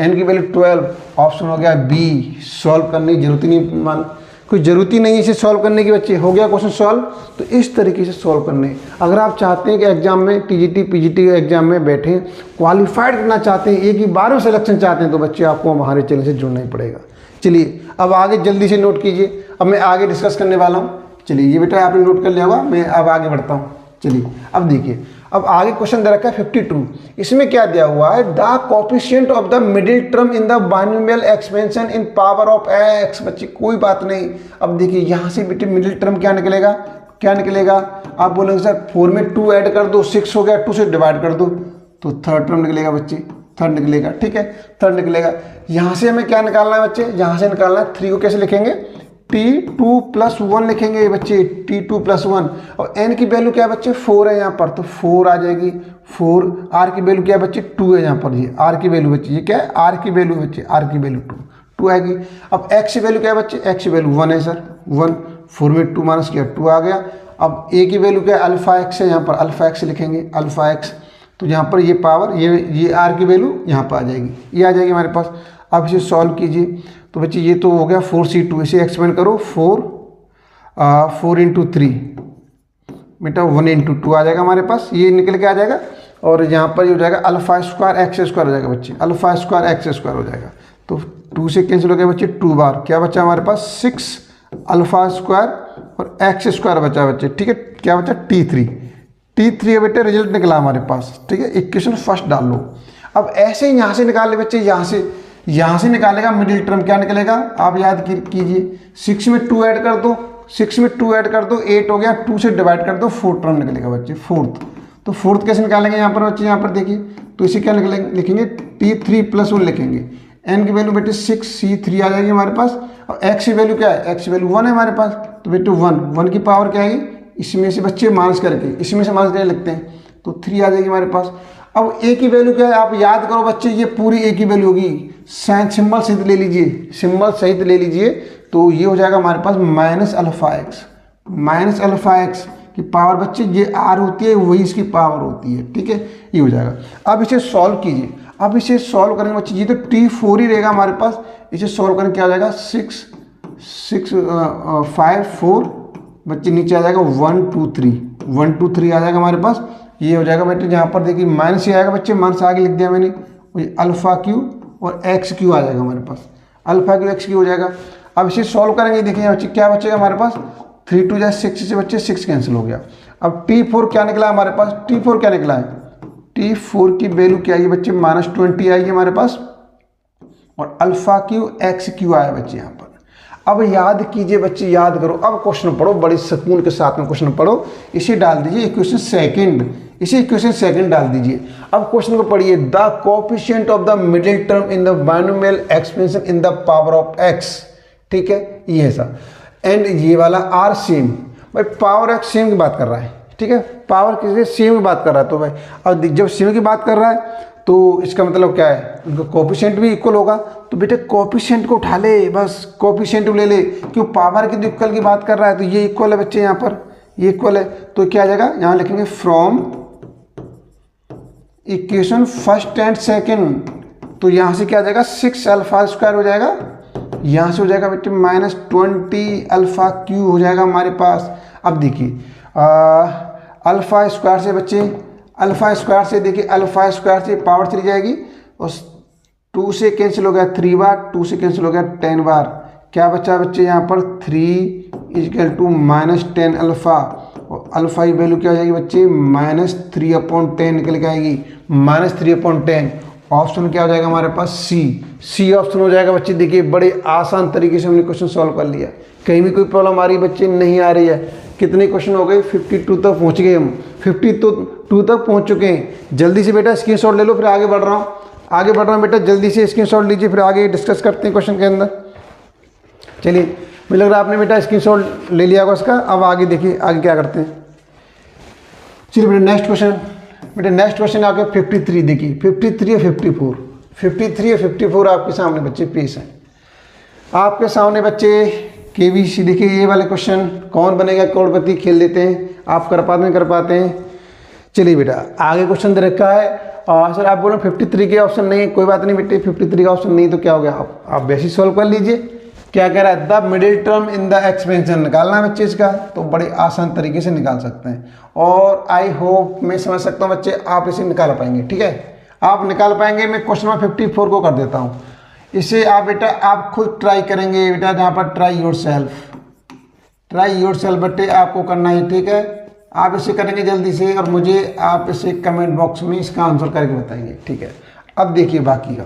n की वैल्यू 12, ऑप्शन हो गया बी। सॉल्व करने की जरूरत ही नहीं, कोई ज़रूरत ही नहीं है इसे सॉल्व करने की बच्चे, हो गया क्वेश्चन सॉल्व। तो इस तरीके से सॉल्व करने, अगर आप चाहते हैं कि एग्जाम में टीजीटी पीजीटी के एग्जाम में बैठे, क्वालिफाइड करना चाहते हैं, एक ही बार में सिलेक्शन चाहते हैं, तो बच्चे आपको हमारे चैनल से जुड़ना ही पड़ेगा। चलिए अब आगे जल्दी से नोट कीजिए, अब मैं आगे डिस्कस करने वाला हूँ। चलिए ये बेटा आपने नोट कर लिया होगा, मैं अब आगे बढ़ता हूँ। चलिए अब देखिए, अब आगे क्वेश्चन दे रखा है 52, इसमें क्या दिया हुआ है, the coefficient of the middle term in the binomial expansion in power of x। बच्चे कोई बात नहीं, अब देखिए यहाँ से बेटे मिडिल टर्म क्या निकलेगा, क्या निकलेगा, आप बोलेंगे सर 4 में 2 ऐड कर दो, 6 हो गया, 2 से डिवाइड कर दो, तो थर्ड टर्म निकलेगा बच्चे, थर्ड निकलेगा, ठीक है, थर्ड निकलेगा। यहाँ से हमें क्या निकालना है बच्चे, यहाँ से निकालना है 3 को कैसे लिखेंगे, t2 + 1 लिखेंगे बच्चे, t2 + 1, और n की वैल्यू क्या है बच्चे, 4 है यहाँ पर, तो 4 आ जाएगी, 4। r की वैल्यू क्या है बच्चे, 2 है यहाँ पर, ये r की वैल्यू बच्चे, ये क्या है, r की वैल्यू बच्चे, r की वैल्यू 2 आएगी। अब x की वैल्यू क्या है बच्चे, x की वैल्यू 1 है सर, 1, 4 में 2 माइनस किया 2 आ गया। अब a की वैल्यू क्या है, α x है, यहाँ पर α x लिखेंगे, α x, तो यहाँ पर ये पावर, ये r की वैल्यू यहाँ पर आ जाएगी, ये आ जाएगी हमारे पास। अब इसे सॉल्व कीजिए, तो बच्चे ये तो हो गया 4c2, इसे एक्सपेंड करो, 4 × 3 बेटा 1 × 2 आ जाएगा हमारे पास, ये निकल के आ जाएगा। और यहाँ पर ये हो जाएगा α² x² हो जाएगा बच्चे, α² x² हो जाएगा, तो 2 से कैंसिल हो गया बच्चे, 2 बार क्या बचा हमारे पास, 6 α² और एक्स स्क्वायर बचा बच्चे, ठीक है। क्या बचा? T3 है बेटे, रिजल्ट निकला हमारे पास, ठीक है। इक्वेशन फर्स्ट डाल लो। अब ऐसे ही यहाँ से निकाल ले बच्चे, यहाँ से निकालेगा मिडिल टर्म, क्या निकलेगा आप याद कीजिए, 6 में 2 ऐड कर दो, 6 में 2 ऐड कर दो, 8 हो गया, 2 से डिवाइड कर दो, 4 टर्म निकलेगा बच्चे, फोर्थ। तो फोर्थ कैसे निकालेंगे यहाँ पर बच्चे? यहाँ पर देखिए, तो इसे क्या लिखेंगे T3 + 1 लिखेंगे। n की वैल्यू बेटे 6, C3 आ जाएगी हमारे पास, और x की वैल्यू क्या है? x की वैल्यू 1 है हमारे पास, तो बेटे 1 की पावर क्या आएगी? इसमें से बच्चे माइनस करके, इसमें से माइनस करके लिखते हैं, तो 3 आ जाएगी हमारे पास। अब a की वैल्यू क्या है आप याद करो बच्चे, ये पूरी a की वैल्यू होगी, सिंबल सहित ले लीजिए, सिंबल सहित ले लीजिए, तो ये हो जाएगा हमारे पास -αx की पावर बच्चे, ये r होती है, वही इसकी पावर होती है, ठीक है, ये हो जाएगा। अब इसे सॉल्व कीजिए, अब इसे सॉल्व करेंगे बच्चे, ये तो T4 ही रहेगा हमारे पास, इसे सॉल्व करेंगे क्या हो जाएगा? 5 4 बच्चे, नीचे आ जाएगा 1 2 3 आ जाएगा हमारे पास, ये हो जाएगा बेटे। जहाँ पर देखिए माइनस ही आएगा बच्चे, माइनस आगे लिख दिया मैंने, α³ और x³ आ जाएगा हमारे पास, α³ x³ हो जाएगा। अब इसे सॉल्व करेंगे, देखिए बच्चे क्या बचेगा हमारे पास, 3 2 6 से बच्चे 6 कैंसिल हो गया। अब T4 क्या निकला हमारे पास? T4 क्या निकला है? T4 की वैल्यू क्या आई बच्चे? -20 आई हमारे पास, और α³ x³ आया बच्चे यहाँ पर। अब याद कीजिए बच्चे, याद करो, अब क्वेश्चन पढ़ो, बड़ी सुकून के साथ में क्वेश्चन पढ़ो। इसे डाल दीजिए इक्वेशन सेकंड, इसे इक्वेशन सेकंड डाल दीजिए। अब क्वेश्चन को पढ़िए, the coefficient of the middle term in the binomial expansion in the power of x, ठीक है, ये है सा, एंड ये वाला आर सेम। भाई पावर एक्स सेम की बात कर रहा है, ठीक है, पावर किसी सेम की बात कर रहा है, तो भाई अब जब सेम की बात कर रहा है तो इसका मतलब क्या है, उनका कोएफिशिएंट भी इक्वल होगा। तो बेटे कोएफिशिएंट को उठा ले, बस कोएफिशिएंट ले ले, क्यों पावर के इक्वल की बात कर रहा है, तो ये इक्वल है बच्चे, यहाँ पर ये इक्वल है, तो क्या आ जाएगा, यहाँ लिखेंगे from equation first and second, तो यहाँ से क्या आ जाएगा 6α² हो जाएगा, यहाँ से हो जाएगा बेटे -20α³ हो जाएगा हमारे पास। अब देखिए α² से बच्चे, α² से देखिए, α² से पावर चली जाएगी, और 2 से कैंसिल हो गया 3 बार, 2 से कैंसिल हो गया 10 बार, क्या बचा बच्चे यहाँ पर 3 = -10α, और अल्फा की वैल्यू क्या हो जाएगी बच्चे -3/10 निकल के आएगी, -3/10। ऑप्शन क्या हो जाएगा हमारे पास? सी ऑप्शन हो जाएगा बच्चे। देखिए बड़े आसान तरीके से हमने क्वेश्चन सॉल्व कर लिया, कहीं भी कोई प्रॉब्लम आ रही है बच्चे? नहीं आ रही है। कितने क्वेश्चन हो गए? 52 तक पहुंच गए हम, 52 तक पहुंच चुके हैं। जल्दी से बेटा स्क्रीनशॉट ले लो, फिर आगे बढ़ रहा हूँ बेटा, जल्दी से स्क्रीनशॉट लीजिए, फिर आगे डिस्कस करते हैं क्वेश्चन के अंदर। चलिए, मुझे लग रहा है आपने बेटा स्क्रीनशॉट ले लिया होगा उसका। अब आगे देखिए आगे क्या करते हैं। चलिए बेटा नेक्स्ट क्वेश्चन आपके 53, देखिए 53 या 54, 53 या 54 आपके सामने बच्चे पेश हैं। आपके सामने बच्चे KBC, देखिए ये वाले क्वेश्चन, कौन बनेगा करोड़पति, खेल देते हैं, आप कर पाते हैं। चलिए बेटा आगे क्वेश्चन दे रखा है, और सर आप बोलो 53 के ऑप्शन नहीं है, कोई बात नहीं बेटे, 53 का ऑप्शन नहीं तो क्या हो गया, आप बेसिक सॉल्व कर लीजिए। क्या कह रहा है? The middle term in the expansion निकालना है बच्चे इसका, तो बड़े आसान तरीके से निकाल सकते हैं, और आई होप मैं समझ सकता हूँ बच्चे आप इसे निकाल पाएंगे। ठीक है, आप निकाल पाएंगे। मैं क्वेश्चन नंबर 54 को कर देता हूँ। इसे आप बेटा आप खुद ट्राई करेंगे बेटा, जहाँ पर ट्राई योर सेल्फ बेटे आपको करना है। ठीक है, आप इसे करेंगे जल्दी से, और मुझे आप इसे कमेंट बॉक्स में इसका आंसर करके बताएंगे। ठीक है, अब देखिए बाकी का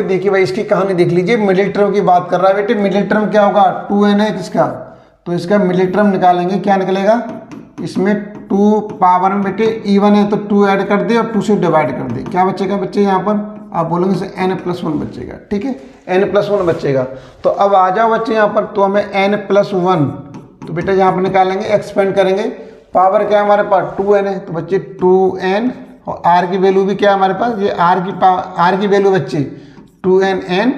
देखिए भाई, इसकी कहानी देख लीजिए। मिडिल टर्म की बात कर रहा है बेटे। मिडिल टर्म क्या होगा? 2n है किसका, तो इसका मिडिल टर्म निकालेंगे, क्या निकलेगा? इसमें 2 पावर में बेटे इवन है तो 2 ऐड कर दे और 2 से डिवाइड कर दे, क्या बचेगा बच्चे? यहाँ पर आप बोलेंगे इसे n+1 बचेगा। ठीक है, n+1 बचेगा। तो अब आ जाओ बच्चे यहाँ पर, तो हमें n+1, तो बेटा यहाँ पर निकालेंगे, एक्सपेंड करेंगे। पावर क्या है हमारे पास? 2n है, तो बच्चे 2n, और r की वैल्यू भी क्या है हमारे पास? ये r की वैल्यू बच्चे 2n,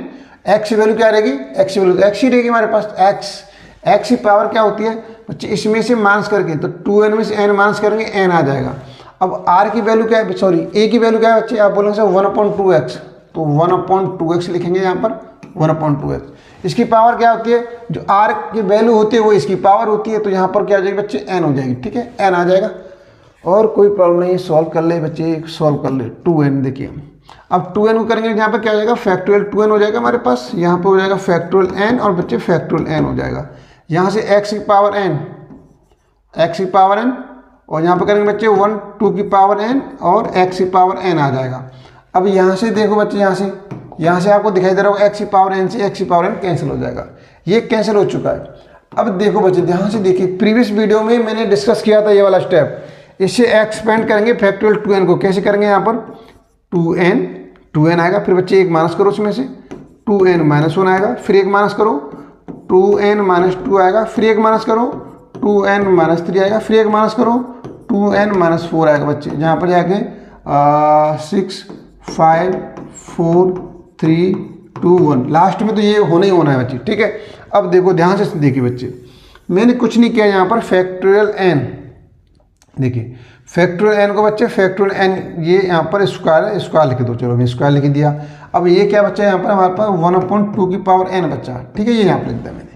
x की वैल्यू क्या रहेगी? x की वैल्यू x ही रहेगी हमारे पास। x की पावर क्या होती है बच्चे? इसमें से माइनस करके, तो 2n में से n माइनस करेंगे, n आ जाएगा। अब r की वैल्यू क्या है? सॉरी, a की वैल्यू क्या है बच्चे? आप बोलेंगे सर 1/2x, तो 1/2x लिखेंगे यहाँ पर, 1/2x। इसकी पावर क्या होती है? जो r की वैल्यू होती है वो इसकी पावर होती है, तो यहाँ पर क्या हो जाएगी बच्चे? n हो जाएगी। ठीक है, n आ जाएगा, और कोई प्रॉब्लम नहीं। सॉल्व कर ले बच्चे, सॉल्व कर ले। 2n देखिए, अब 2n को करेंगे, यहाँ पर क्या हो जाएगा? फैक्टोरियल 2n हो जाएगा हमारे पास। यहाँ पर हो जाएगा फैक्टोरियल n, और बच्चे फैक्टोरियल n हो जाएगा। यहाँ से x की पावर n, x की पावर n, और यहाँ पर करेंगे बच्चे 1 2 की पावर n और x की पावर n आ जाएगा। अब यहाँ से देखो बच्चे, यहाँ से आपको दिखाई दे रहा होगा x की पावर n से x की पावर n कैंसिल हो जाएगा, ये कैंसिल हो चुका है। अब देखो बच्चे ध्यान से देखिए, प्रीवियस वीडियो में मैंने डिस्कस किया था ये वाला स्टेप, इससे एक्सपेंड करेंगे फैक्टोरियल 2n को। कैसे करेंगे, यहाँ पर 2n आएगा, फिर बच्चे एक माइनस करो उसमें से 2n माइनस 1 आएगा, फिर एक माइनस करो 2n माइनस 2 आएगा, फिर एक माइनस करो 2n माइनस 3 आएगा, फिर एक माइनस करो 2n माइनस 4 आएगा बच्चे। जहाँ पर जाके 6 5 4 3 2 1 लास्ट में तो ये होना ही होना है बच्चे, ठीक है। अब देखो ध्यान से देखिए बच्चे, मैंने कुछ नहीं किया यहाँ पर, फैक्टोरियल n, देखिए फैक्टोरियल n को बच्चे, फैक्टोरियल n ये यहाँ पर स्क्वायर है, स्क्वायर लिख दो, चलो मैं स्क्वायर लिख दिया। अब ये क्या बच्चा है यहाँ पर हमारे पास 1/2 की पावर n बच्चा, ठीक है, ये यहाँ पर लिख दिया मैंने।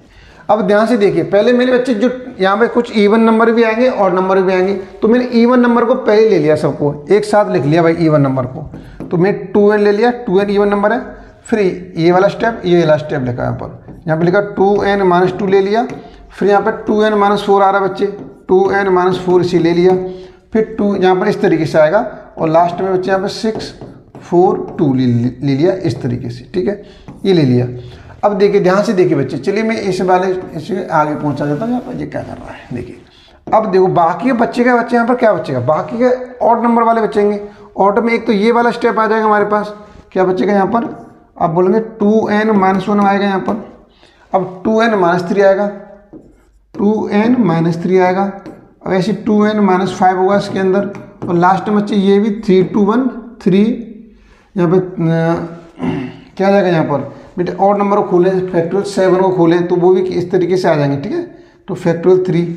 अब ध्यान से देखिए, पहले मेरे बच्चे जो यहाँ पे कुछ इवन नंबर भी आएंगे और नंबर भी आएंगे, तो मैंने इवन नंबर को पहले ले लिया, सबको एक साथ लिख लिया भाई इवन नंबर को, तो मैं 2n ले लिया, 2n इवन नंबर है। फिर ये वाला स्टेप, ये वाला स्टेप लिखा यहाँ पर लिखा 2n माइनस 2 ले लिया, फिर यहाँ पर 2n माइनस 4 आ रहा है बच्चे, 2n माइनस 4 इसी ले लिया, फिर 2 यहाँ पर इस तरीके से आएगा, और लास्ट में बच्चे यहाँ पर 6 4 2 ले लिया इस तरीके से, ठीक है, ये ले लिया। अब देखिए ध्यान से देखिए बच्चे, चलिए मैं इस वाले इसे आगे पहुंचा देता हूँ, यहाँ पर ये क्या कर रहा है देखिए। अब देखो बाकी के बच्चे यहाँ पर क्या बचेगा, बाकी के ऑड नंबर वाले बचेंगे। ऑड में एक तो ये वाला स्टेप आ जाएगा हमारे पास, क्या बचेगा यहाँ पर, आप बोलेंगे 2n माइनस 1 आएगा यहाँ पर, अब 2n माइनस 3 आएगा, 2n माइनस 3 आएगा, अब ऐसे 2n माइनस 5 होगा इसके अंदर, और लास्ट में बच्चे ये भी 3 2 1 3, यहाँ पे क्या आ जाएगा यहाँ पर बेटे, और नंबर को खोलें, फैक्टोरियल 7 को खोलें तो वो भी इस तरीके से आ जाएंगे, ठीक है। तो फैक्टोरियल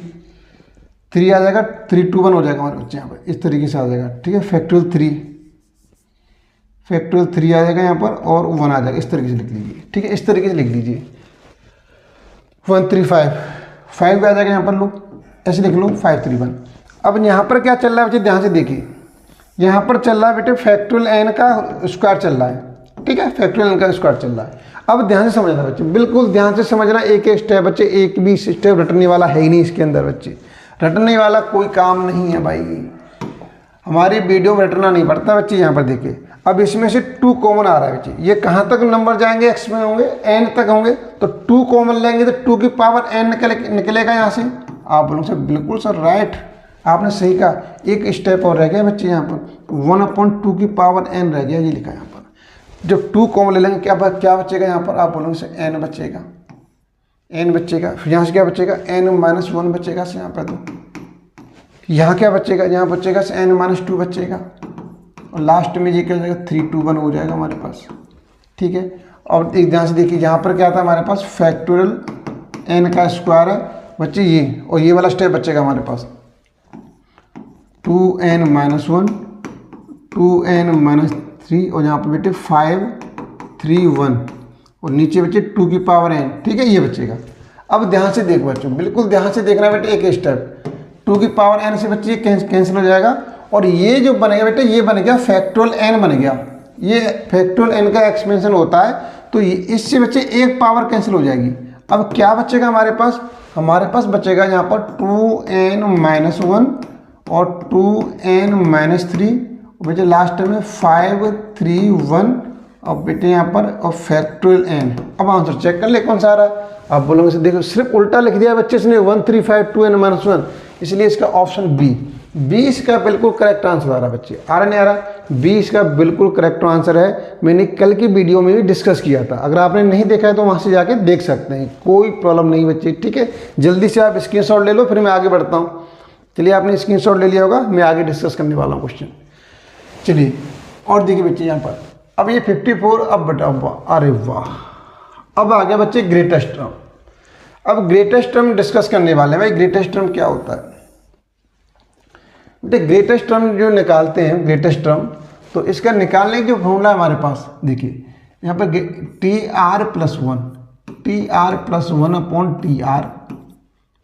3 आ जाएगा, 3 2 1 हो जाएगा हमारे बच्चे यहाँ पर, इस तरीके से आ जाएगा, ठीक है। फैक्टोरियल 3 आ जाएगा यहाँ पर, और 1 आ जाएगा, इस तरीके से लिख लीजिए, ठीक है, इस तरीके से लिख लीजिए 1 3 5 भी आ जाएगा यहाँ पर, लोग ऐसे लिख लो 5 3 1। अब यहाँ पर क्या चल रहा है बच्चे, ध्यान से देखिए, यहाँ पर चल रहा है बेटे फैक्टोरियल n का स्क्वायर चल रहा है, ठीक है, फैक्टोरियल n का स्क्वायर चल रहा है। अब ध्यान से समझना बच्चे, बिल्कुल ध्यान से समझना, एक एक स्टेप बच्चे, एक भी स्टेप रटने वाला है ही नहीं इसके अंदर बच्चे, रटने वाला कोई काम नहीं है भाई, हमारी वीडियो में रटना नहीं पड़ता बच्चे। यहाँ पर देखिए, अब इसमें से 2 कॉमन आ रहा है बच्चे, ये कहाँ तक नंबर जाएंगे, x में होंगे, n तक होंगे, तो 2 कॉमन लेंगे तो 2 की पावर n निकलेगा यहाँ से। आप बोलोगे सर बिल्कुल सर राइट, आपने सही कहा, एक स्टेप और रह गया बच्चे, यहाँ पर 1/2 की पावर n रह गया, ये लिखा है यहाँ पर। जब 2 कॉमन ले लेंगे क्या बचेगा यहाँ पर, आप बोलोगे सर n बचेगा, फिर यहाँ से क्या बचेगा, n माइनस 1 बचेगा से यहाँ पर, तो यहाँ क्या बचेगा, यहाँ बचेगा से n माइनस 2 बचेगा, और लास्ट में ये क्या हो जाएगा 3 2 1 हो जाएगा हमारे पास, ठीक है। और एक ध्यान से देखिए, यहाँ पर क्या था हमारे पास, फैक्टोरियल n का स्क्वायर है बच्चे ये, और ये वाला स्टेप बचेगा हमारे पास 2n माइनस 1 2n माइनस 3, और यहाँ पर बेटे 5 3 1, और नीचे बच्चे 2 की पावर n, ठीक है, ये बचेगा। अब ध्यान से देखो बच्चों, बिल्कुल ध्यान से देखना बेटे, एक स्टेप 2 की पावर n से बच्चे कैंसिल हो जाएगा, और ये जो बनेगा बेटे, ये बन गया फैक्टोरियल n बन गया, ये फैक्टोरियल n का एक्सपेंशन होता है, तो इससे बच्चे एक पावर कैंसिल हो जाएगी। अब क्या बचेगा हमारे पास बचेगा यहाँ पर 2n माइनस 1 और 2n माइनस 3, बेटे लास्ट में 5 3 1, और बेटे यहाँ पर और फैक्टोरियल n। अब आंसर चेक कर ले कौन सा आ रहा है, आप बोलोगे से देखो सिर्फ उल्टा लिख दिया बच्चे इसने 1 3 5 2n माइनस 1, इसलिए इसका ऑप्शन बी इसका बिल्कुल करेक्ट आंसर आ रहा है बच्चे, आ रहा नहीं आ रहा, बी इसका बिल्कुल करेक्ट आंसर है। मैंने कल की वीडियो में भी डिस्कस किया था, अगर आपने नहीं देखा है तो वहाँ से जाके देख सकते हैं, कोई प्रॉब्लम नहीं बच्चे, ठीक है। जल्दी से आप स्क्रीनशॉट ले लो, फिर मैं आगे बढ़ता हूँ। चलिए आपने स्क्रीनशॉट ले लिया होगा, मैं आगे डिस्कस करने वाला हूँ क्वेश्चन। चलिए और देखिए बच्चे यहाँ पर, अब ये 54, अब बेटा अरे वाह, अब आ गया बच्चे ग्रेटेस्ट टर्म। अब ग्रेटेस्ट टर्म डिस्कस करने वाले हैं भाई। ग्रेटेस्ट टर्म क्या होता है बेटे, ग्रेटेस्ट टर्म जो निकालते हैं ग्रेटेस्ट टर्म, तो इसका निकालने की जो फॉर्मूला हमारे पास देखिए यहाँ पर TR+1 अपॉन TR,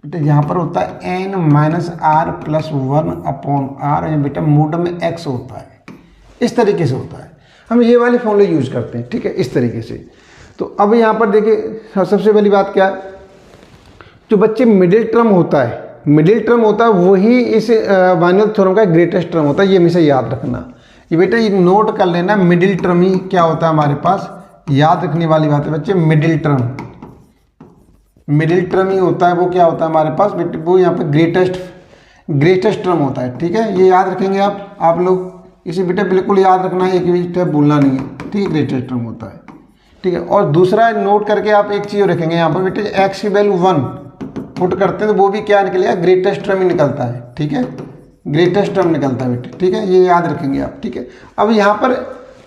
बेटा यहाँ पर होता है n minus R plus 1 upon R, बेटा मोड में x होता है, इस तरीके से होता है। हम ये वाले फॉर्मूले यूज करते हैं, ठीक है, इस तरीके से। तो अब यहाँ पर देखिए सबसे पहली बात क्या है, जो बच्चे मिडिल टर्म होता है, मिडिल टर्म होता है वही इस बाइनोमियल थ्योरम का ग्रेटेस्ट टर्म होता है, ये हमेशा याद रखना। ये बेटा ये नोट कर लेना, मिडिल टर्म ही क्या होता है हमारे पास, याद रखने वाली बात है बच्चे। मिडिल टर्म, मिडिल टर्म ही होता है, वो क्या होता है हमारे पास बेटे, वो यहाँ पे ग्रेटेस्ट टर्म होता है। ठीक है, ये याद रखेंगे आप लोग, इसे बेटा बिल्कुल याद रखना है, एक भी स्टेप भूलना नहीं है। ठीक है, ग्रेटेस्ट टर्म होता है। ठीक है, और दूसरा नोट करके आप एक चीज़ रखेंगे यहाँ पर बेटे, एक्स की वैल्यू 1 पुट करते हैं तो वो भी क्या निकलेगा, ग्रेटेस्ट टर्म ही निकलता है। ठीक है, ग्रेटेस्ट टर्म निकलता है बेटे। ठीक है, ये याद रखेंगे आप। ठीक है, अब यहाँ पर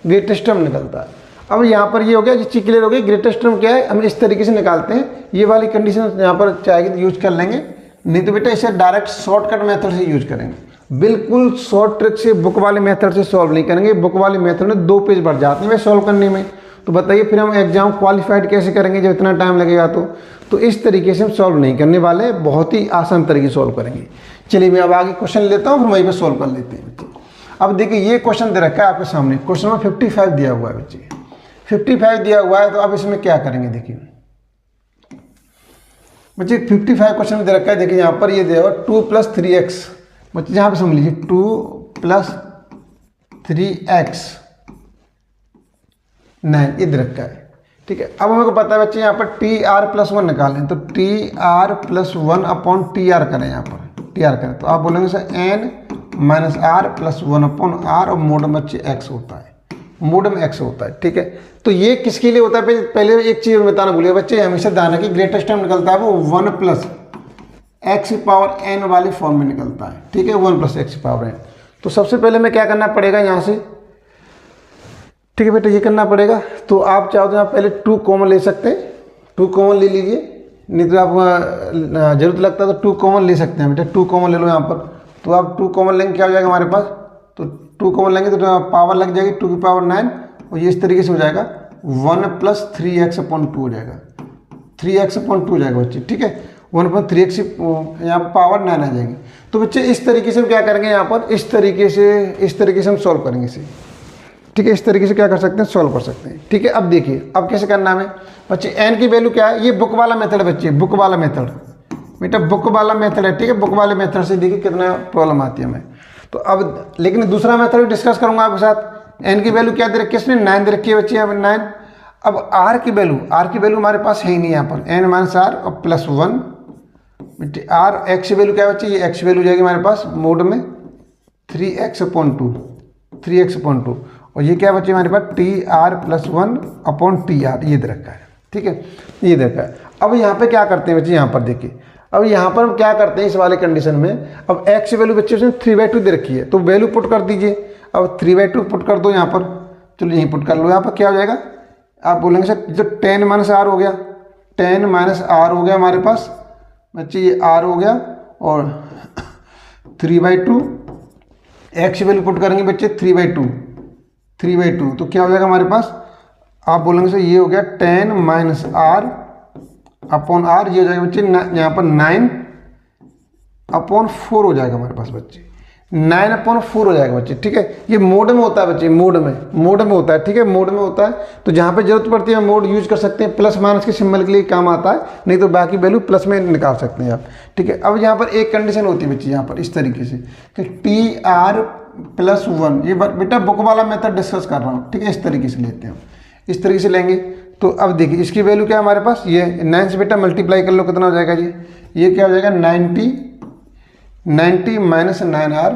ग्रेटेस्ट टर्म निकलता है। अब यहाँ पर ये हो गया, चीज़ क्लियर हो गई। ग्रेटेस्ट टर्म क्या है, हम इस तरीके से निकालते हैं, ये वाली कंडीशन यहाँ पर चाहेगी तो यूज कर लेंगे, नहीं तो बेटा इसे डायरेक्ट शॉर्टकट मेथड से यूज करेंगे। बिल्कुल शॉर्ट ट्रिक से, बुक वाले मेथड से सॉल्व नहीं करेंगे। बुक वाले मेथड में 2 पेज बढ़ जाते हैं वे सॉल्व करने में। तो बताइए फिर हम एग्जाम क्वालिफाइड कैसे करेंगे जब इतना टाइम लगेगा। तो इस तरीके से हम सॉल्व नहीं करने वाले, बहुत ही आसान तरीके से सॉल्व करेंगे। चलिए मैं अब आगे क्वेश्चन लेता हूँ, फिर वहीं पर सॉल्व कर लेते हैं बच्चे। अब देखिए ये क्वेश्चन दे रखा है आपके सामने, क्वेश्चन नंबर 55 दिया हुआ है बच्चे, 55 दिया हुआ है। तो अब इसमें क्या करेंगे देखिए बच्चे, 55 क्वेश्चन में दे रखा है। देखिए यहाँ पर ये दिया हुआ 2 + 3x, बच्चे यहाँ पे समझ लीजिए 2 + 3x 9 ये दे रखा है। ठीक है, अब हमें को पता है बच्चे यहाँ पर TR+1 निकालें, तो TR+1 अपॉन TR करें, यहाँ पर TR करें तो आप बोलेंगे sir n - R+1 upon R, और मोड में बच्चे x होता है, मोड में x होता है। ठीक है, तो ये किसके लिए होता है, पहले एक चीज़ बताना भूलिए बच्चे, हमेशा ध्यान रखिए ग्रेटेस्ट टर्म निकलता है वो 1 + x⁴n वाली फॉर्म में निकलता है। ठीक है, 1 + x⁴n। तो सबसे पहले में क्या करना पड़ेगा यहाँ से, ठीक है बेटा ये करना पड़ेगा। तो आप चाहो तो आप पहले 2 कॉमन ले सकते हैं, 2 कॉमन ले लीजिए, नहीं तो आप जरूरत लगता है तो 2 कॉमन ले सकते हैं बेटा, 2 कॉमन ले लो यहाँ पर। तो आप 2 कॉमन लेंगे क्या हो जाएगा हमारे पास, तो 2 कॉमन लेंगे तो पावर लग जाएगी 2 की पावर 9, और ये इस तरीके से हो जाएगा 1 + 3x/2 हो जाएगा, 3x/2 हो जाएगा बच्चे। ठीक है, 1/3x यहाँ पर पावर 9 आ जाएगी। तो बच्चे इस तरीके से हम क्या करेंगे यहाँ पर, इस तरीके से हम सॉल्व करेंगे इसे। ठीक है, इस तरीके से क्या कर सकते हैं, सॉल्व कर सकते हैं। ठीक है, अब देखिए अब कैसे करना है बच्चे, n की वैल्यू क्या है, ये बुक वाला मेथड है बच्चे, बुक वाला मेथड बेटा, बुक वाला मेथड है। ठीक है, बुक वाले मेथड से देखिए कितना प्रॉब्लम आती है हमें। तो अब लेकिन दूसरा मेथड भी डिस्कस करूंगा आपके साथ। n की वैल्यू क्या दे रखी है, इसमें 9 दे रखी है बच्चे, यहाँ पर 9। अब r की वैल्यू हमारे पास है ही नहीं यहाँ पर, n - R और +1 बेटे r। x की वैल्यू क्या है बच्चे, ये x की वैल्यू जाएगी हमारे पास मोड में 3x/2, और ये क्या बच्चे हमारे पास TR+1 अपॉन TR, ये दे रखा है। ठीक है, ये दे रखा है। अब यहाँ पे क्या करते हैं बच्चे, यहाँ पर देखिए, अब यहाँ पर हम क्या करते हैं इस वाले कंडीशन में, अब x की वैल्यू बच्चे उसने 3/2 दे रखी है, तो वैल्यू पुट कर दीजिए। अब 3/2 पुट कर दो यहाँ पर, चलो यहीं पुट कर लो। यहाँ पर क्या हो जाएगा, आप बोलेंगे सर जो 10 - R हो गया, 10 - R हो गया हमारे पास बच्चे, ये R हो गया, और 3/2 x की वैल्यू पुट करेंगे बच्चे 3/2, तो क्या हो जाएगा हमारे पास, आप बोलेंगे सर ये हो गया 10 - R अपॉन R, ये हो जाएगा बच्चे यहाँ पर 9/4 हो जाएगा हमारे पास बच्चे, 9/4 हो जाएगा बच्चे। ठीक है, ये मोड में होता है बच्चे, मोड में होता है। ठीक है, मोड में होता है, तो जहाँ पे जरूरत पड़ती है मोड यूज कर सकते हैं, +- के सिंबल के लिए काम आता है, नहीं तो बाकी वैल्यू प्लस में निकाल सकते हैं आप। ठीक है, अब यहाँ पर एक कंडीशन होती है बच्चे, यहाँ पर इस तरीके से कि TR+1, ये बेटा बुक वाला मेथड डिस्कस कर रहा हूँ। ठीक है, इस तरीके से लेते हैं, इस तरीके से लेंगे। तो अब देखिए इसकी वैल्यू क्या है हमारे पास, ये 9 से बेटा मल्टीप्लाई कर लो, कितना हो जाएगा जी, ये क्या हो जाएगा 90 - 9R।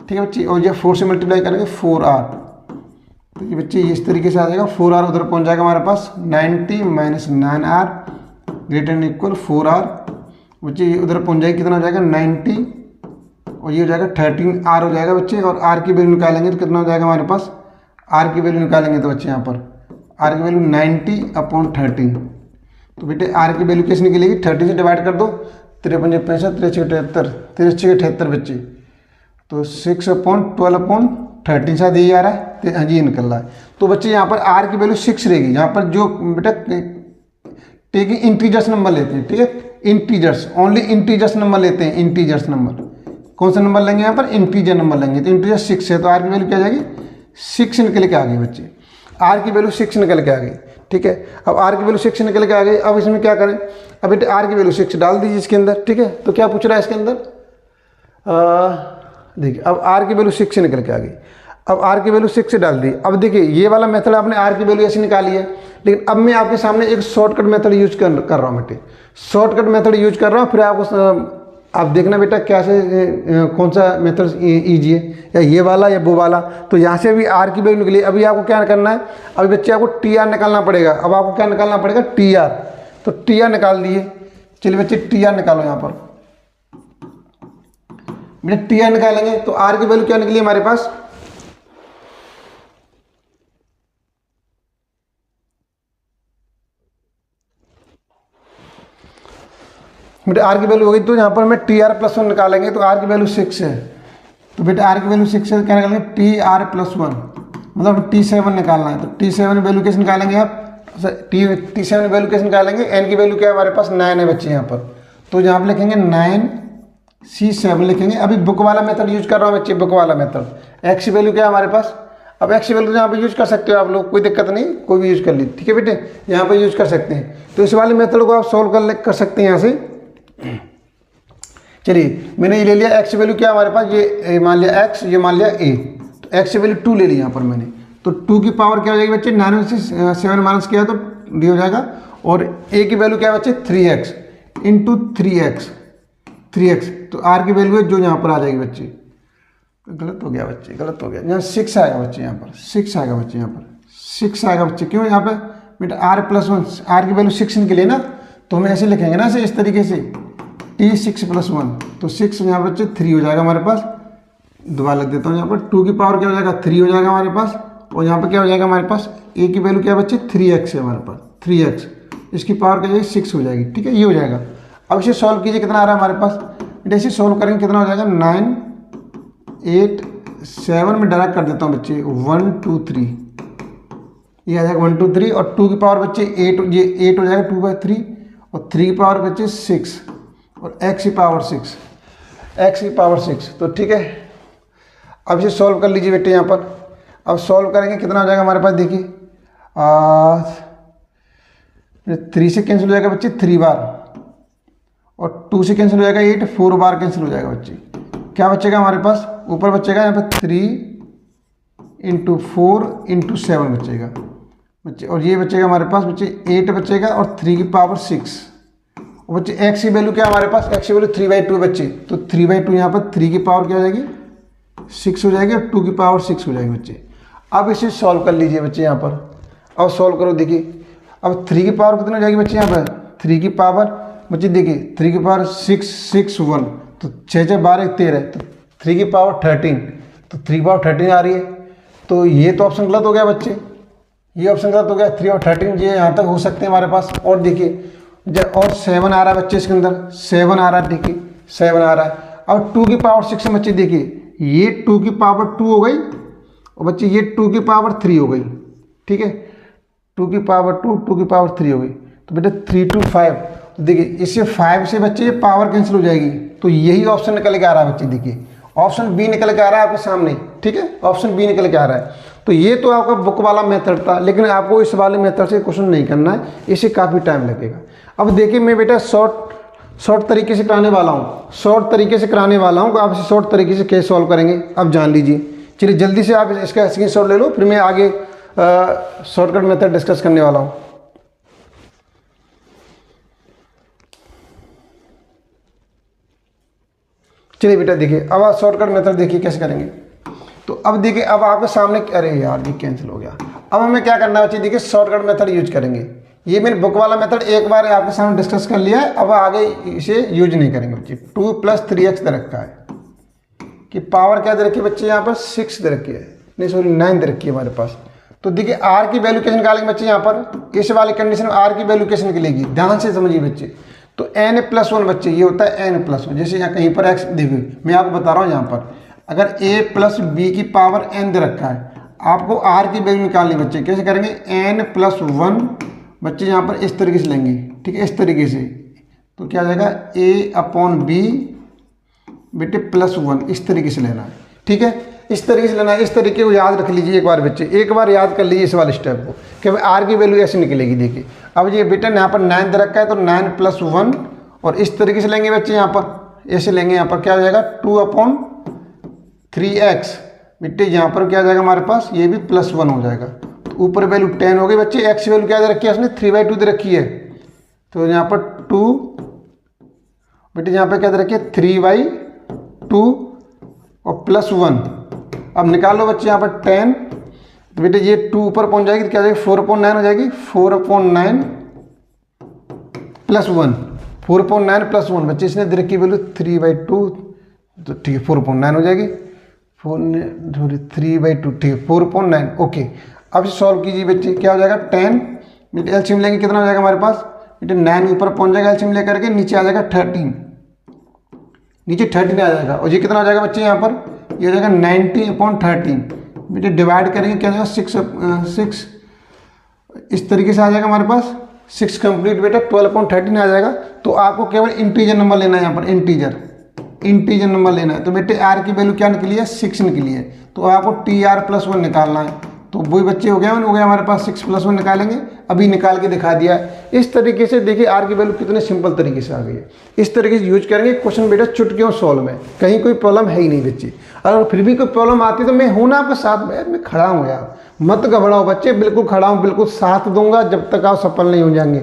ठीक है बच्चे, और ये 4 से मल्टीप्लाई करेंगे 4R, तो ये बच्चे इस तरीके से आ जाएगा, 4R उधर पहुंच जाएगा हमारे पास, 90 - 9R > 4R बच्चे, ये उधर पहुंच जाएगी, कितना हो जाएगा 90, और ये हो जाएगा 13R हो जाएगा बच्चे। और R की वैल्यू निकालेंगे तो कितना हो जाएगा हमारे पास, R की वैल्यू निकालेंगे तो बच्चे यहाँ पर R की वैल्यू 90/13, तो बेटे R की वैल्यू कैसे निकलेगी, 30 से डिवाइड कर दो, 53 × 65 63 बच्चे, तो 6/12/13 शायद यही आ रहा है, हाँ जी ये निकल रहा है। तो बच्चे यहाँ पर R की वैल्यू 6 रहेगी। यहाँ पर जो बेटा टेकिंग इंटीजर्स नंबर लेते हैं, ठीक है, इंटीजर्स, ओनली इंटीजर्स नंबर लेते हैं, इंटीजर्स नंबर। कौन सा नंबर लेंगे यहाँ पर, इंटीजर नंबर लेंगे, तो इंटीजर 6 है, तो R की वैल्यू क्या आ जाएगी 6 निकल के आ गई बच्चे, R की वैल्यू 6 निकल के आ गई। ठीक है। अब आर की वैल्यू 6 निकल के आ गई। अब इसमें क्या करें, अब बेटे आर की वैल्यू 6 डाल दीजिए इसके अंदर, ठीक है। तो क्या पूछ रहा है इसके अंदर, देखिए अब आर की वैल्यू 6 निकल के आ गई। अब आर की वैल्यू 6 डाल दी। अब देखिए ये वाला मेथड आपने आर की वैल्यू ऐसे निकाली है, लेकिन अब मैं आपके सामने एक शॉर्टकट मेथड यूज कर रहा हूँ बेटे, शॉर्टकट मेथड यूज कर रहा हूँ। फिर आपको आप देखना बेटा क्या से कौन सा मेथड ईजी है, या ये वाला या वो वाला। तो यहाँ से भी आर की वैल्यू निकली। अभी आपको क्या करना है, अभी बच्चे आपको टी आर निकालना पड़ेगा। अब आपको क्या निकालना पड़ेगा, टी आर। तो टी आर निकाल दिए। चलिए बच्चे टी आर निकालो यहाँ पर, बेटा टी आर निकालेंगे तो आर की वैल्यू क्या निकली हमारे पास, बेटा आर की वैल्यू होगी। तो यहाँ पर हमें टी आर प्लस 1 निकालेंगे तो आर की वैल्यू 6 है। तो बेटा आर की वैल्यू 6 है, क्या निकालेंगे, टी आर प्लस 1, मतलब T7 निकालना है। तो T7 वैल्यू कैसे निकालेंगे आप, T7 वैल्यू कैसे निकालेंगे, एन की वैल्यू क्या है हमारे पास 9 है बच्चे यहाँ पर। तो यहाँ पर लिखेंगे 9C7 लिखेंगे। अभी बुक वाला मेथड यूज कर रहा हूँ बच्चे, बुक वाला मेथड। एक्स की वैल्यू क्या है हमारे पास, अब एक्स की वैल्यू यहाँ पे यूज कर सकते हो आप लोग, कोई दिक्कत नहीं, कोई भी यूज कर ली, ठीक है बेटे, यहाँ पे यूज कर सकते हैं। तो इस वाले मेथड को आप सॉल्व कर सकते हैं यहाँ से। चलिए मैंने ये ले लिया, एक्स वैल्यू क्या हमारे पास, ये मान लिया एक्स, ये मान लिया ए। तो एक्स वैल्यू 2 ले ली यहाँ पर मैंने। तो 2 की पावर क्या हो जाएगी बच्चे, 9 में से 7 माइनस किया तो डी हो जाएगा। और ए की वैल्यू क्या है बच्चे, 3x इंटू 3x। तो आर की वैल्यू है जो यहाँ पर आ जाएगी बच्चे, गलत हो गया बच्चे, गलत हो गया, यहाँ 6 आएगा बच्चे, यहाँ पर 6 आएगा बच्चे, यहाँ पर 6 आएगा बच्चे। क्यों, यहाँ पे बेटा आर प्लस 1, आर की वैल्यू 6 निकली ना, तो हम ऐसे लिखेंगे ना, ऐसे इस तरीके से T6 प्लस 1। तो 6 यहाँ पर बच्चे 3 हो जाएगा हमारे पास। दोबारा लिख देता हूँ, यहाँ पर 2 की पावर क्या हो जाएगा, 3 हो जाएगा हमारे पास। और यहाँ पर क्या हो जाएगा हमारे पास, ए की वैल्यू क्या है बच्चे, 3x है हमारे पास, 3x, इसकी पावर क्या हो जाएगी 6 हो जाएगी, ठीक है, ये हो जाएगा। अब इसे सॉल्व कीजिए, कितना आ रहा है हमारे पास, बेटा इसे सॉल्व करेंगे कितना हो जाएगा, 9 8 7 में डायरेक्ट कर देता हूँ बच्चे, 1 2 3, ये आ जाएगा 1 2 3। और 2 की पावर बच्चे 8, ये 8 हो जाएगा 2/3, और 3 की पावर बच्चे 6, और x की पावर 6, x की पावर 6। तो ठीक है, अब इसे सॉल्व कर लीजिए बेटे यहाँ पर। अब सॉल्व करेंगे कितना हो जाएगा हमारे पास, देखिए 3 से कैंसिल हो जाएगा बच्चे 3 बार, और 2 से कैंसिल हो जाएगा 8, 4 बार कैंसिल हो जाएगा बच्चे। क्या बचेगा हमारे पास, ऊपर बचेगा यहाँ पे 3 इंटू 4 इंटू 7 बचेगा बच्चे, और ये बचेगा हमारे पास बच्चे 8 बचेगा, और 3 की पावर 6। और बच्चे x की वैल्यू क्या है हमारे पास, x की वैल्यू 3/2 बच्चे। तो 3/2 यहाँ पर 3 की पावर क्या हो जाएगी, 6 हो जाएगी, और 2 की पावर 6 हो जाएगी बच्चे। अब इसे सॉल्व कर लीजिए बच्चे यहाँ पर। अब सॉल्व करो, देखिए अब 3 की पावर कितनी हो जाएगी बच्चे, यहाँ पर 3 की पावर बच्चे देखिए 3 की पावर 6 6 1, तो 6 6 12 13, तो 3 की पावर 13, तो 3 की पावर 13 आ रही है। तो ये तो ऑप्शन गलत हो गया बच्चे, ये ऑप्शन गलत हो गया, 3 और 13 ये यहाँ तक हो सकते हैं हमारे पास। और देखिए और 7 आ रहा है बच्चे इसके अंदर, 7 आ रहा है, देखिए 7 आ रहा है। अब 2 की पावर 6 में बच्चे देखिए, ये 2 की पावर 2 हो गई, और बच्चे ये 2 की पावर 3 हो गई, ठीक है, 2 की पावर 2, 2 की पावर 3 हो गई। तो बेटा 3 2 5, तो देखिए इससे 5 से बच्चे ये पावर कैंसिल हो जाएगी। तो यही ऑप्शन निकल के आ रहा है बच्चे, देखिए ऑप्शन बी निकल के आ रहा है आपके सामने, ठीक है, ऑप्शन बी निकल के आ रहा है। तो ये तो आपका बुक वाला मेथड था, लेकिन आपको इस वाले मेथड से क्वेश्चन नहीं करना है, इसे काफ़ी टाइम लगेगा। अब देखिए मैं बेटा शॉर्ट तरीके से कराने वाला हूँ, शॉर्ट तरीके से कराने वाला हूँ। आप इसे शॉर्ट तरीके से कैसे सॉल्व करेंगे अब जान लीजिए। चलिए जल्दी से आप इसका स्क्रीनशॉट ले लो, फिर मैं आगे शॉर्टकट मेथड डिस्कस करने वाला हूँ। चलिए बेटा देखिए, अब आप शॉर्टकट मेथड देखिए कैसे करेंगे। तो अब देखिए, अब आपके सामने, अरे यार ये कैंसिल हो गया। अब हमें क्या करना है बच्चे, देखिए शॉर्टकट मेथड यूज करेंगे। ये मैंने बुक वाला मेथड एक बार आपके सामने डिस्कस कर लिया है, अब आगे इसे यूज नहीं करेंगे बच्चे। 2 + 3x दे रखा है, कि पावर क्या दे रखी है बच्चे, यहाँ पर 6 दे रखी है, नहीं सॉरी 9 दे रखी है हमारे पास। तो देखिए आर की वैल्यू कैसे निकालेंगे बच्चे, यहाँ पर इस वाली कंडीशन में आर की वैल्यू कैसे निकलेगी, ध्यान से समझिए बच्चे। तो n+1 बच्चे, ये होता है n+1, जैसे यहाँ कहीं पर x, देखिए मैं आपको बता रहा हूँ, यहाँ पर अगर a + b की पावर n दे रखा है, आपको r की वैल्यू निकालनी बच्चे। कैसे करेंगे, n+1 बच्चे यहाँ पर इस तरीके से लेंगे, ठीक है, इस तरीके से। तो क्या आ जाएगा, a/b बेटे +1, इस तरीके से लेना है, ठीक है। इस तरीके से लेना है। इस तरीके को याद रख लीजिए एक बार बच्चे, एक बार याद कर लीजिए इस वाले स्टेप को कि भाई आर की वैल्यू ऐसे निकलेगी। देखिए अब ये बेटा यहाँ पर 9 दे रखा है तो 9 + 1 और इस तरीके से लेंगे बच्चे, यहाँ पर ऐसे लेंगे, यहाँ पर क्या हो जाएगा 2/3x। बेटे यहाँ पर क्या हो जाएगा हमारे पास, ये भी +1 हो जाएगा। तो ऊपर वैल्यू 10 हो गई बच्चे। एक्स वैल्यू क्या दे रखी है उसने 3/2 दे रखी है, तो यहाँ पर 2 बेटे यहाँ पर क्या दे रखी है 3/2 और +1। अब निकाल लो बच्चे यहाँ पर 10, तो बेटे ये 2 ऊपर पहुँच जाएगी तो क्या हो जाएगी 4/9 हो जाएगी। 4/9 + 1, 4/9 + 1 बच्चे इसने दे रखी वैल्यू 3/2, तो ठीक है 4/9 हो जाएगी। 3/2 ठीक है 4/9 ओके। अब इसे सॉल्व कीजिए बच्चे, क्या हो जाएगा 10 बेटे एलसीएम लेंगे कितना हो जाएगा हमारे पास बेटे 9 ऊपर पहुंच जाएगा एलसीएम लेकर के, नीचे आ जाएगा 13, नीचे 13 आ जाएगा। और ये कितना हो जाएगा बच्चे यहाँ पर, ये हो जाएगा 90/13 बेटे डिवाइड करेंगे क्या हो जाएगा 6 इस तरीके से आ जाएगा हमारे पास 6 कंप्लीट बेटा 12/13 आ जाएगा। तो आपको केवल इंटीजर नंबर लेना है, यहाँ पर इंटीजर नंबर लेना है। तो बेटे आर की वैल्यू क्या निकली है 6 निकली है, तो आपको TR + 1 निकालना है। तो वही बच्चे हो गया हमारे पास 6 + 1 निकालेंगे, अभी निकाल के दिखा दिया है। इस तरीके से देखिए आर की वैल्यू कितने सिंपल तरीके से आ गई है। इस तरीके से यूज करेंगे क्वेश्चन बेटा चुटकियों सॉल्व में, कहीं कोई प्रॉब्लम है ही नहीं बच्चे। अगर फिर भी कोई प्रॉब्लम आती तो मैं हूं ना आपके साथ में, मैं खड़ा हूँ यार, मत घबराओ बच्चे, बिल्कुल खड़ा हूँ, बिल्कुल साथ दूंगा जब तक आप सफल नहीं हो जाएंगे।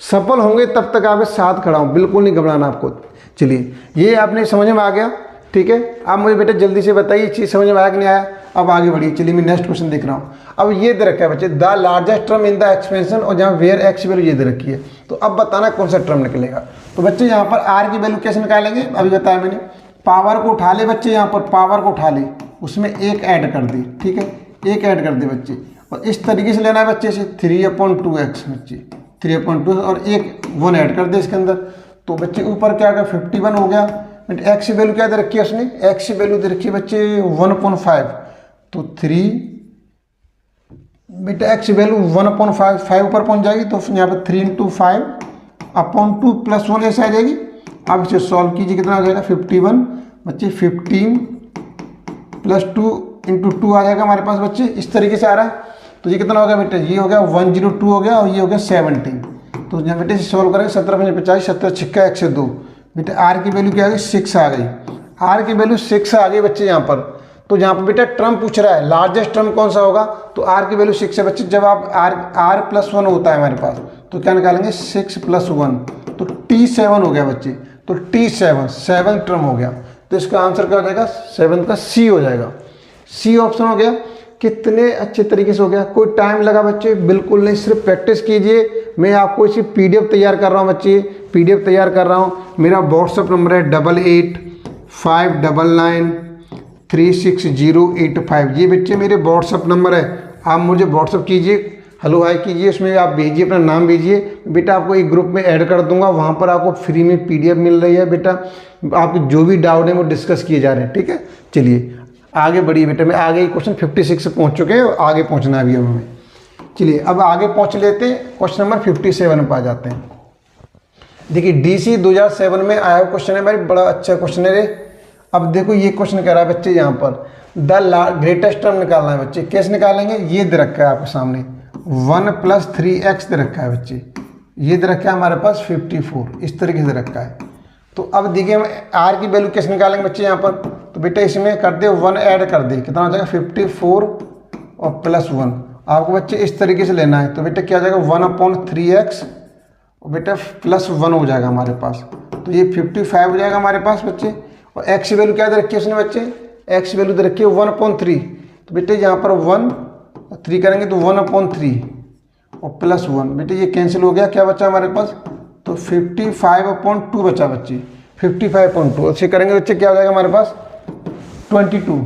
सफल होंगे तब तक आपके साथ खड़ा हूँ, बिल्कुल नहीं घबराना आपको। चलिए ये आपने समझ में आ गया, ठीक है। आप मुझे बेटा जल्दी से बताइए चीज़ समझ में आया कि नहीं आया। अब आगे बढ़िए, चलिए मैं नेक्स्ट क्वेश्चन देख रहा हूँ। अब ये दे रखा है बच्चे the largest term in the expansion, और जहाँ वेयर एक्स वैल्यू ये दे रखी है। तो अब बताना कौन सा टर्म निकलेगा। तो बच्चे यहाँ पर आर की वैल्यू कैसे निकालेंगे, अभी बताया मैंने। पावर को उठा ले बच्चे, यहाँ पर पावर को उठा ले, उसमें 1 ऐड कर दे, ठीक है 1 ऐड कर दे बच्चे। और इस तरीके से लेना है बच्चे से 3/2x बच्चे 3/2 और 1 ऐड कर दे इसके अंदर। तो बच्चे ऊपर क्या आ गया 51 हो गया। बट एक्स वैल्यू क्या दे रखी है उसने, एक्स वैल्यू दे रखी है बच्चे 1/5, तो 3 बेटा एक्स वैल्यू 1/5 ऊपर पहुंच जाएगी, तो यहाँ पर 3 × 5/2 + 1 ऐसे आ जाएगी। अब इसे सॉल्व कीजिए कितना हो जाएगा 51 बच्चे 15 + 2 × 2 आ जाएगा हमारे पास बच्चे, इस तरीके से आ रहा है। तो ये कितना हो गया बेटा, ये हो गया 102 हो गया, और ये हो गया 17। तो यहाँ बेटे सॉल्व करेंगे 17×5 = 50, 17 × 6 = 102 बेटा आर की वैल्यू क्या आ गई 6 आ गई। आर की वैल्यू 6 आ गई बच्चे यहाँ पर। तो यहाँ पर बेटा टर्म पूछ रहा है लार्जेस्ट टर्म कौन सा होगा, तो आर की वैल्यू 6 है बच्चे। जब आप आर + 1 होता है हमारे पास, तो क्या निकालेंगे 6 + 1, तो T7 हो गया बच्चे। तो T7 7 टर्म हो गया। तो इसका आंसर क्या हो जाएगा 7 का C हो जाएगा। C ऑप्शन हो गया। कितने अच्छे तरीके से हो गया, कोई टाइम लगा बच्चे बिल्कुल नहीं, सिर्फ प्रैक्टिस कीजिए। मैं आपको इसी PDF तैयार कर रहा हूँ बच्चे, PDF तैयार कर रहा हूँ। मेरा व्हाट्सअप नंबर है 8859936085। ये बच्चे मेरे व्हाट्सअप नंबर है, आप मुझे व्हाट्सअप कीजिए, हेलो हाय कीजिए, उसमें आप भेजिए अपना नाम भेजिए। बेटा आपको एक ग्रुप में ऐड कर दूंगा, वहाँ पर आपको फ्री में PDF मिल रही है बेटा। आपके जो भी डाउट है वो डिस्कस किए जा रहे हैं, ठीक है। चलिए आगे बढ़िए बेटा, मैं आगे क्वेश्चन 56 से पहुँच चुके हैं और आगे पहुँचना है अभी हमें। चलिए अब आगे पहुँच लेते हैं, क्वेश्चन नंबर 57 पर आ जाते हैं। देखिए DC 2007 में आया हुआ क्वेश्चन है भाई, बड़ा अच्छा क्वेश्चन है। अब देखो ये क्वेश्चन कह रहा है बच्चे यहाँ पर द ग्रेटेस्ट टर्म निकालना है बच्चे। कैसे निकालेंगे, ये दे रखा है आपके सामने 1 + 3x दे रखा है बच्चे, ये दे रखा है हमारे पास 54, इस तरीके से रखा है। तो अब देखिए हम आर की वैल्यू कैसे निकालेंगे बच्चे यहाँ पर। तो बेटा इसमें कर दे 1 ऐड कर दे, कितना हो जाएगा 54 और +1। आपको बच्चे इस तरीके से लेना है। तो बेटा क्या हो जाएगा 1/3x और बेटा +1 हो जाएगा हमारे पास। तो ये 55 हो जाएगा हमारे पास बच्चे। और एक्स वैल्यू क्या दे रखी है उसने बच्चे, एक्स वैल्यू दे रखी है 1/3। तो बेटे यहाँ पर 1 और 3 करेंगे तो 1/3 और +1 बेटे ये कैंसिल हो गया। क्या बचा हमारे पास, तो 55/2 बचा बच्चे, 55/2 अच्छे करेंगे बच्चे क्या हो जाएगा हमारे पास 22,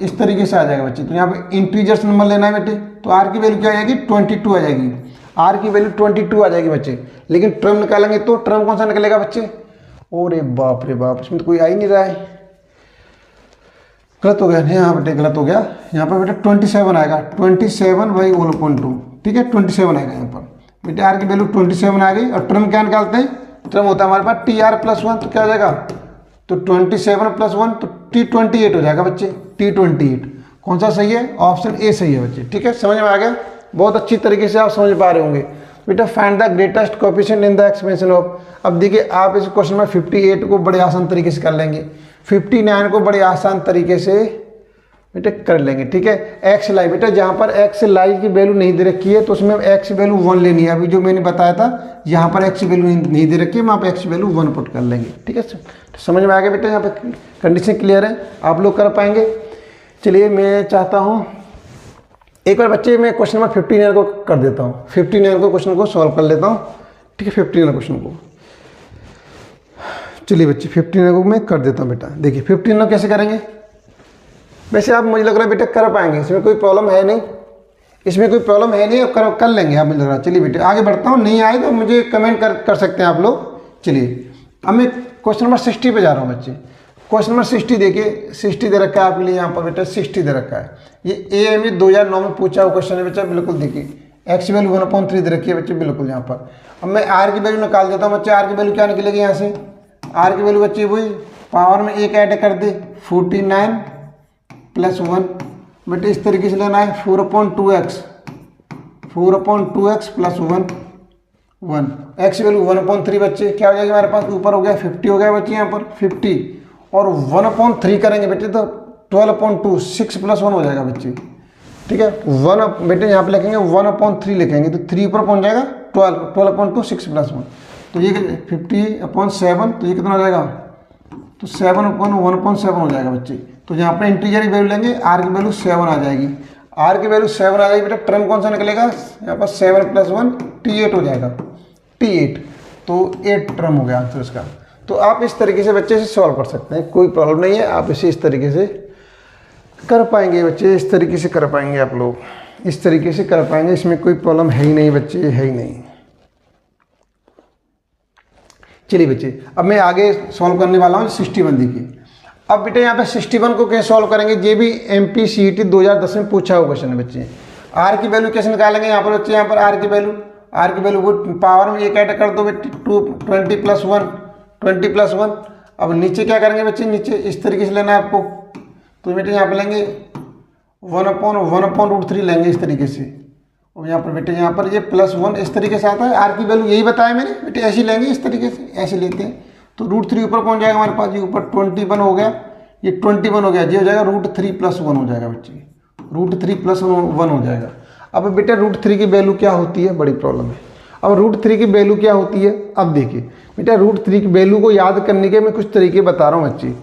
इस तरीके से आ जाएगा बच्चे। तो यहाँ पे इंटीजर्स नंबर लेना है बेटे। तो आर की वैल्यू क्या आ जाएगी 22 आ जाएगी, आर की वैल्यू 22 आ जाएगी बच्चे। लेकिन टर्म निकालेंगे तो टर्म कौन सा निकलेगा बच्चे, अरे बाप रे बाप, इसमें तो कोई आ ही नहीं रहा है, गलत हो गया। यहाँ बेटे गलत हो गया, यहाँ पर बेटे 27 आएगा, 27/2, ठीक है 27 आएगा यहाँ पर बेटे। आर की वैल्यू 27 आ गई। और टर्म क्या निकालते हैं, टर्म होता है हमारे पास TR + 1, तो क्या हो जाएगा, तो 27 + 1 तो T28 हो जाएगा बच्चे, T28। कौन सा सही है? ऑप्शन ए सही है बच्चे। ठीक है, समझ में आ गया? बहुत अच्छी तरीके से आप समझ पा रहे होंगे। बेटा find the greatest coefficient in the expansion of. अब देखिए आप इस क्वेश्चन में 58 को बड़े आसान तरीके से कर लेंगे, 59 को बड़े आसान तरीके से बेटा कर लेंगे। ठीक है, एक्स लाई बेटा जहाँ पर एक्स लाई की वैल्यू नहीं दे रखी है तो उसमें एक्स वैल्यू 1 लेनी है। अभी जो मैंने बताया था यहाँ पर एक्स वैल्यू नहीं दे रखी है, वहाँ पर एक्स वैल्यू 1 पुट कर लेंगे। ठीक है, तो समझ में आ गया बेटा? यहाँ पे कंडीशन क्लियर है, आप लोग कर पाएंगे। चलिए मैं चाहता हूँ एक बार बच्चे मैं क्वेश्चन नंबर 59 को कर देता हूँ, 59 को क्वेश्चन को सॉल्व कर लेता हूँ। ठीक है, 59 क्वेश्चन को चलिए बच्चे 59 को मैं कर देता हूँ बेटा। देखिए 59 कैसे करेंगे? वैसे आप मुझे लग रहा है बेटा कर पाएंगे, इसमें कोई प्रॉब्लम है नहीं, इसमें कोई प्रॉब्लम है नहीं, कर लेंगे आप, मुझे लग रहा है। चलिए बेटे आगे बढ़ता हूँ, नहीं आए तो मुझे कमेंट कर सकते हैं आप लोग। चलिए अब मैं क्वेश्चन नंबर 60 पे जा रहा हूँ बच्चे। क्वेश्चन नंबर 60 देखिए, 60 दे रखा है आपके लिए यहाँ पर बेटा, 60 दे रखा है। ये AME 2009 में पूछा हुआ क्वेश्चन है बच्चा, बिल्कुल देखिए। एक्स वैल्यू 1/3 दे रखी है बच्चे, बिल्कुल यहाँ पर। अब मैं आर की वैल्यू निकाल देता हूँ बच्चे। आर की वैल्यू क्या निकलेगी यहाँ से? आर की वैल्यू बच्चे वही पावर में एक ऐड कर दे, 49 + 1 बेटे इस तरीके से लेना है। 4/2x + 1 एक्स वैल्यू 1/3 बच्चे क्या हो जाएगी हमारे पास? ऊपर हो गया 50 हो गया बच्चे यहाँ पर 50, और 1/3 करेंगे बेटे तो 12/2 6 + 1 हो जाएगा बच्चे। ठीक है, 1 बेटे यहाँ पे लिखेंगे 1/3 लिखेंगे तो 3 ऊपर पहुँच जाएगा 12/2 6 + 1, तो ये 50/7, तो ये कितना हो जाएगा? तो 7/1/7 हो जाएगा बच्चे। तो यहाँ पर इंटीजर की वैल्यू लेंगे, आर की वैल्यू 7 आ जाएगी। आर की वैल्यू 7 आ जाएगी बेटा, टर्म कौन सा निकलेगा यहाँ पर? 7 + 1 T8 हो जाएगा, T8, तो 8 टर्म हो गया आंसर इसका। तो आप इस तरीके से बच्चे से सॉल्व कर सकते हैं, कोई प्रॉब्लम नहीं है, आप इसे इस तरीके से कर पाएंगे बच्चे, इस तरीके से कर पाएंगे आप लोग, इस तरीके से कर पाएंगे, इसमें कोई प्रॉब्लम है ही नहीं बच्चे, है ही नहीं। चलिए बच्चे अब मैं आगे सॉल्व करने वाला हूँ 61 देखिए। अब बेटे यहाँ पे 61 को कैसे सॉल्व करेंगे? ये भी MPCET 2010 में पूछा हुआ क्वेश्चन है बच्चे। आर की वैल्यू कैसे निकालेंगे यहाँ पर बच्चे? यहाँ पर आर की वैल्यू वो पावर में एक ऐड कर दो बेटे, 20 + 1। अब नीचे क्या करेंगे बच्चे? नीचे इस तरीके से लेना है आपको, तो बेटे यहाँ पर लेंगे 1/√3 लेंगे इस तरीके से, और यहाँ पर बेटे यहाँ पर ये +1 इस तरीके से आता है। आर की वैल्यू यही बताया मैंने बेटे, ऐसे लेंगे इस तरीके से, ऐसे लेते हैं तो √3 ऊपर पहुँच जाएगा हमारे पास, ये ऊपर 21 हो गया, ये 21 हो गया, ये हो जाएगा √3 + 1 हो जाएगा बच्चे, √3 + 1 हो जाएगा। अब बेटे √3 की वैल्यू क्या होती है? बड़ी प्रॉब्लम है। अब √3 की वैल्यू क्या होती है? अब देखिए बेटा √3 की वैल्यू को याद करने के मैं कुछ तरीके बता रहा हूँ बच्चे।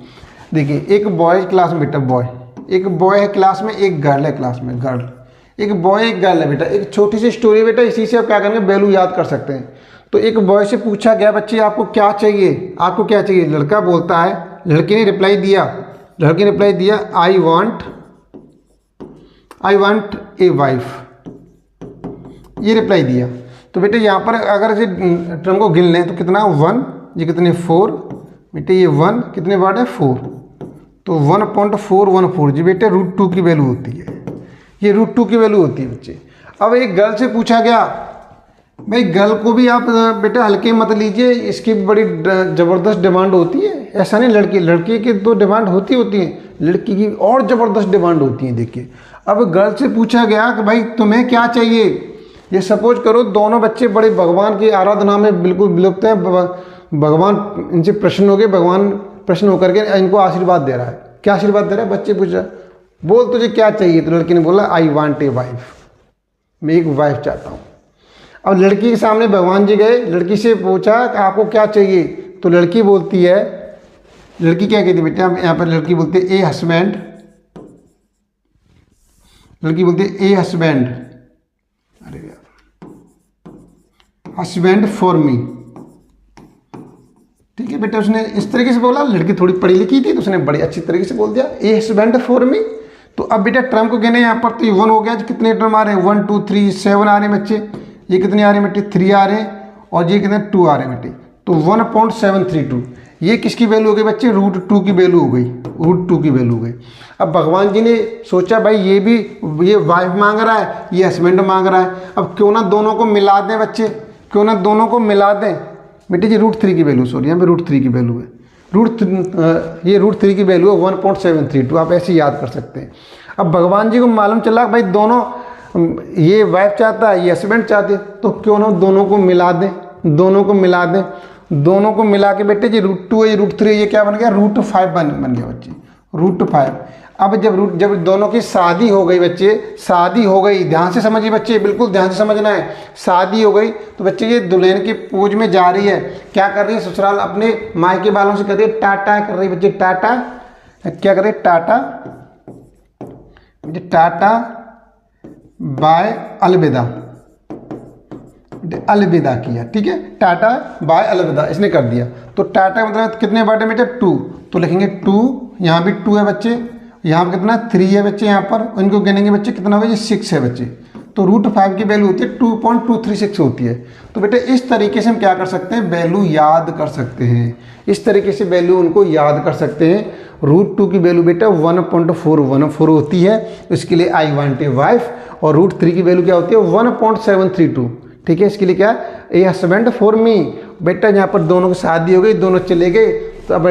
देखिए एक बॉय क्लास में बेटा, एक बॉय है क्लास में, एक गर्ल है क्लास में, गर्ल, एक बॉय एक गर्ल है बेटा। एक छोटी सी स्टोरी बेटा, इसी से आप क्या करेंगे? वैल्यू याद कर सकते हैं। तो एक बॉय से पूछा गया बच्चे आपको क्या चाहिए, आपको क्या चाहिए? लड़का बोलता है, लड़के ने रिप्लाई दिया आई वांट ए वाइफ, ये रिप्लाई दिया। तो बेटे यहाँ पर अगर इसे टर्म को गिन लें तो कितना 1, ये कितने 4 बेटे, ये 1 कितने वर्ड है 4, तो 1.414 जी बेटे √2 की वैल्यू होती है, ये √2 की वैल्यू होती है बच्चे। अब एक गर्ल से पूछा गया, भाई गर्ल को भी आप बेटा हल्के मत लीजिए, इसकी बड़ी ज़बरदस्त डिमांड होती है। ऐसा नहीं, लड़के की तो डिमांड होती है, लड़की की और ज़बरदस्त डिमांड होती है। देखिए अब गर्ल से पूछा गया कि भाई तुम्हें क्या चाहिए? ये सपोज करो दोनों बच्चे बड़े भगवान की आराधना में बिल्कुल विलुप्त हैं, भगवान इनसे प्रसन्न हो गए, भगवान प्रसन्न होकर के इनको आशीर्वाद दे रहा है। क्या आशीर्वाद दे रहा है? बच्चे पूछ रहा बोल तुझे क्या चाहिए? तो लड़की ने बोला आई वांट ए वाइफ, मैं एक वाइफ चाहता हूँ। अब लड़की के सामने भगवान जी गए, लड़की से पूछा कि आपको क्या चाहिए? तो लड़की बोलती है, लड़की क्या कहती है बेटा? यहाँ पर लड़की बोलती है ए हस्बैंड, लड़की बोलती है ए हस्बैंड, अरे यार हस्बैंड फॉर मी। ठीक है बेटा, उसने इस तरीके से बोला। लड़की थोड़ी पढ़ी लिखी थी तो उसने बड़ी अच्छी तरीके से बोल दिया ए हस्बैंड फॉर मी। तो अब बेटा टर्म को गिने यहाँ पर, तो ये 1 हो गया। कितने टर्म आ रहे हैं? 1 2 3 7 आ रहे हैं बच्चे। ये कितने आ रहे हैं बेटे? 3 आ रहे हैं, और ये कितने 2 आ रहे हैं बेटे। तो 1.732 ये किसकी वैल्यू हो गई बच्चे? √2 की वैल्यू हो गई, √2 की वैल्यू हो गई। अब भगवान जी ने सोचा भाई ये वाइफ मांग रहा है, ये हस्बैंड मांग रहा है, अब क्यों ना दोनों को मिला दें बच्चे, क्यों ना दोनों को मिला दें बेटे। ये √3 की वैल्यू, सॉरी यहाँ पे √3 की वैल्यू है, ये रूट 3 की वैल्यू है 1.732, आप ऐसे याद कर सकते हैं। अब भगवान जी को मालूम चला भाई दोनों, ये वाइफ चाहता है ये हस्बैंड चाहते, तो क्यों ना दोनों को मिला दें, दोनों को मिला दें। दोनों को मिला के बेटे ये रूट 2 है, ये रूट 3 है, ये क्या बन गया रूट 5 बन गया बच्चे, रूट 5। अब जब दोनों की शादी हो गई बच्चे, शादी हो गई, ध्यान से समझिए बच्चे, बिल्कुल ध्यान से समझना है। शादी हो गई तो बच्चे ये दुल्हन की पूज में जा रही है, क्या कर रही है ससुराल अपने मायके वालों से कर रही है टाटा कर रही है बच्चे, टाटा क्या कर रही है टाटा, टाटा बाय अलविदा, अलविदा किया, ठीक है, टाटा बाय अलविदा इसने कर दिया। तो टाटा मतलब कितने बर्थडे बेटे 2, तो लिखेंगे 2, यहाँ भी 2 है बच्चे, यहाँ पर कितना 3 है बच्चे, यहाँ पर इनको गिनेंगे बच्चे कितना होगा, ये 6 है बच्चे। तो रूट 5 की वैल्यू होती है 2.236 होती है। तो बेटे इस तरीके से हम क्या कर सकते हैं, वैल्यू याद कर सकते हैं, इस तरीके से वैल्यू उनको याद कर सकते हैं। रूट 2 की वैल्यू बेटा 1.414 होती है, इसके लिए आई वांट ए वाइफ, और रूट 3 की वैल्यू क्या होती है 1.732, ठीक है। इसके लिए क्या ए हस्बैंड फॉर मी, बेटा यहाँ पर दोनों की शादी हो गई, दोनों चले गए, तो अब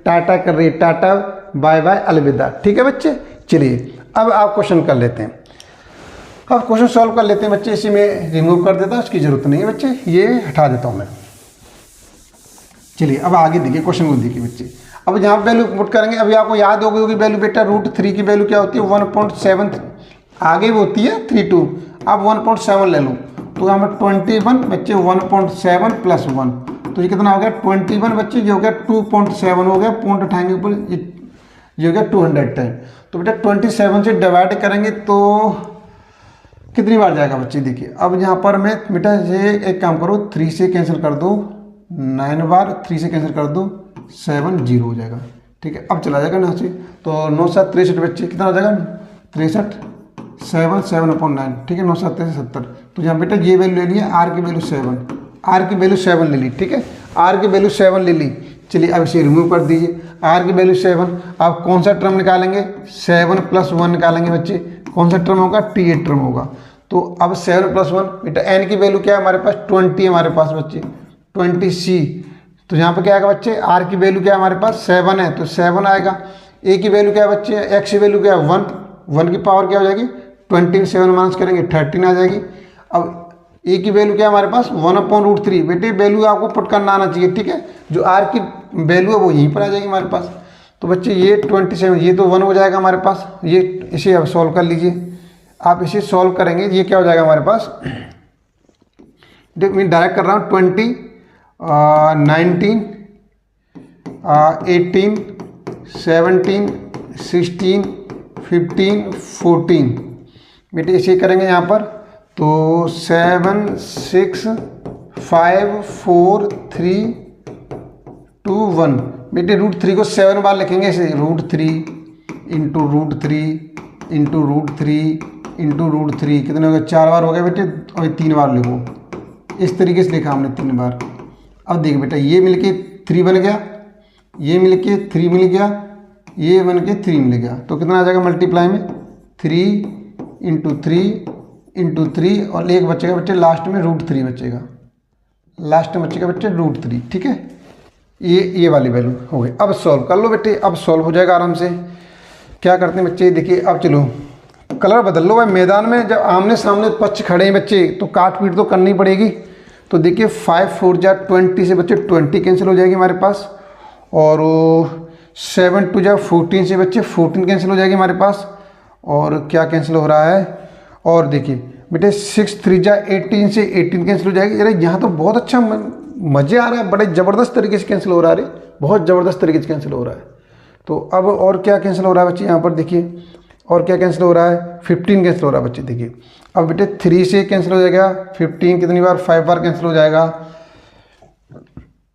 टाटा कर रही है टाटा बाय बाय अलविदा, ठीक है बच्चे। चलिए अब आप क्वेश्चन कर लेते हैं, अब क्वेश्चन सॉल्व कर लेते हैं बच्चे। इसी में रिमूव कर देता हूँ, उसकी जरूरत नहीं है बच्चे, ये हटा देता हूँ मैं। चलिए अब आगे देखिए, क्वेश्चन को देखिए बच्चे। अब जहाँ वैल्यू पुट करेंगे, अभी आपको याद हो गई होगी वैल्यू बेटा, रूट 3 की वैल्यू क्या होती है 1.7, आगे भी होती है 32, अब 1.7 ले लो, तो यहाँ पर 21 बच्चे 1.7 + 1, तो ये कितना हो गया 21 बच्चे, ये हो गया 2.7 हो गया, पॉइंट उठाएंगे ऊपर, ये हो गया 210। तो बेटा 27 से डिवाइड करेंगे तो कितनी बार जाएगा बच्चे, देखिए अब यहाँ पर मैं बेटा ये एक काम करो, 3 से कैंसिल कर दो 9 बार, 3 से कैंसिल कर दो 7, 0 हो जाएगा, ठीक है। अब चला जाएगा ना से, तो 9 7 63 बच्चे कितना हो जाएगा 63, 7/9, ठीक है, 9 7 70। तो यहाँ बेटा ये वैल्यू ले लिया, आर की वैल्यू 7, आर की वैल्यू 7 ले ली, ठीक है, आर की वैल्यू 7 ले ली। चलिए अब इसे रिमूव कर दीजिए, आर की वैल्यू 7, अब कौन सा टर्म निकालेंगे 7 + 1 निकालेंगे बच्चे, कौन सा टर्म होगा टी टर्म होगा। तो अब 7 + 1 बेटा एन की वैल्यू क्या है हमारे पास 20 है हमारे पास बच्चे, 20c, तो यहाँ पे क्या आएगा बच्चे, आर की वैल्यू क्या है हमारे पास 7 है, तो 7 आएगा। ए की वैल्यू क्या है बच्चे, एक्स की वैल्यू क्या है 1, 1 की पावर क्या हो जाएगी 20, 7 माइनस करेंगे 13 आ जाएगी। अब ए की वैल्यू क्या है हमारे पास 1/√3, बेटे वैल्यू आपको पुट करना आना चाहिए, ठीक है, जो आर की वैल्यू है वो यहीं पर आ जाएगी हमारे पास। तो बच्चे ये 27, ये तो 1 हो जाएगा हमारे पास, ये इसे अब सॉल्व कर लीजिए, आप इसे सॉल्व करेंगे ये क्या हो जाएगा हमारे पास, मैं डायरेक्ट कर रहा हूँ 20, 19, 18, 17, 16, 15, 14, बेटे इसे करेंगे यहाँ पर, तो 7 6 5 4 3 2 1, बेटे √3 को 7 बार लिखेंगे ऐसे, √3 इंटू √3 इंटू √3 इंटू √3 कितने हो गए 4 बार हो गया बेटे, और 3 बार लिखो, इस तरीके से लिखा हमने 3 बार। अब देख बेटा ये मिलके 3 बन गया, ये मिलके 3 मिल गया, ये बन के 3 मिल गया, तो कितना आ जाएगा मल्टीप्लाई में 3 इंटू 3 इंटू 3, और एक बचेगा बच्चे लास्ट में √3 बचेगा, लास्ट में बचेगा बच्चे √3, ठीक है। ये वाली वैल्यू हो गई। अब सॉल्व कर लो बेटे, अब सॉल्व हो जाएगा आराम से। क्या करते हैं बच्चे, देखिए अब चलो कलर बदल लो भाई, मैदान में जब आमने सामने पक्ष खड़े हैं बच्चे तो काट पीट तो करनी पड़ेगी। तो देखिए 5 4 जा 20 से बच्चे 20 कैंसिल हो जाएगी हमारे पास, और 7 2 जा 14 से बच्चे 14 कैंसिल हो जाएगी हमारे पास, और क्या कैंसिल हो रहा है, और देखिए बेटे 6 3 जा 18 से 18 कैंसिल हो जाएगी। अरे यहाँ तो बहुत अच्छा मज़े आ रहा है, बड़े ज़बरदस्त तरीके से कैंसिल हो रहा है, अरे बहुत ज़बरदस्त तरीके से कैंसिल हो रहा है। तो अब और क्या कैंसिल हो रहा है बच्चे, यहाँ पर देखिए और क्या कैंसिल हो रहा है, 15 कैंसिल हो रहा है बच्चे, देखिए अब बेटे 3 से कैंसिल हो जाएगा 15 कितनी बार 5 बार कैंसिल हो जाएगा।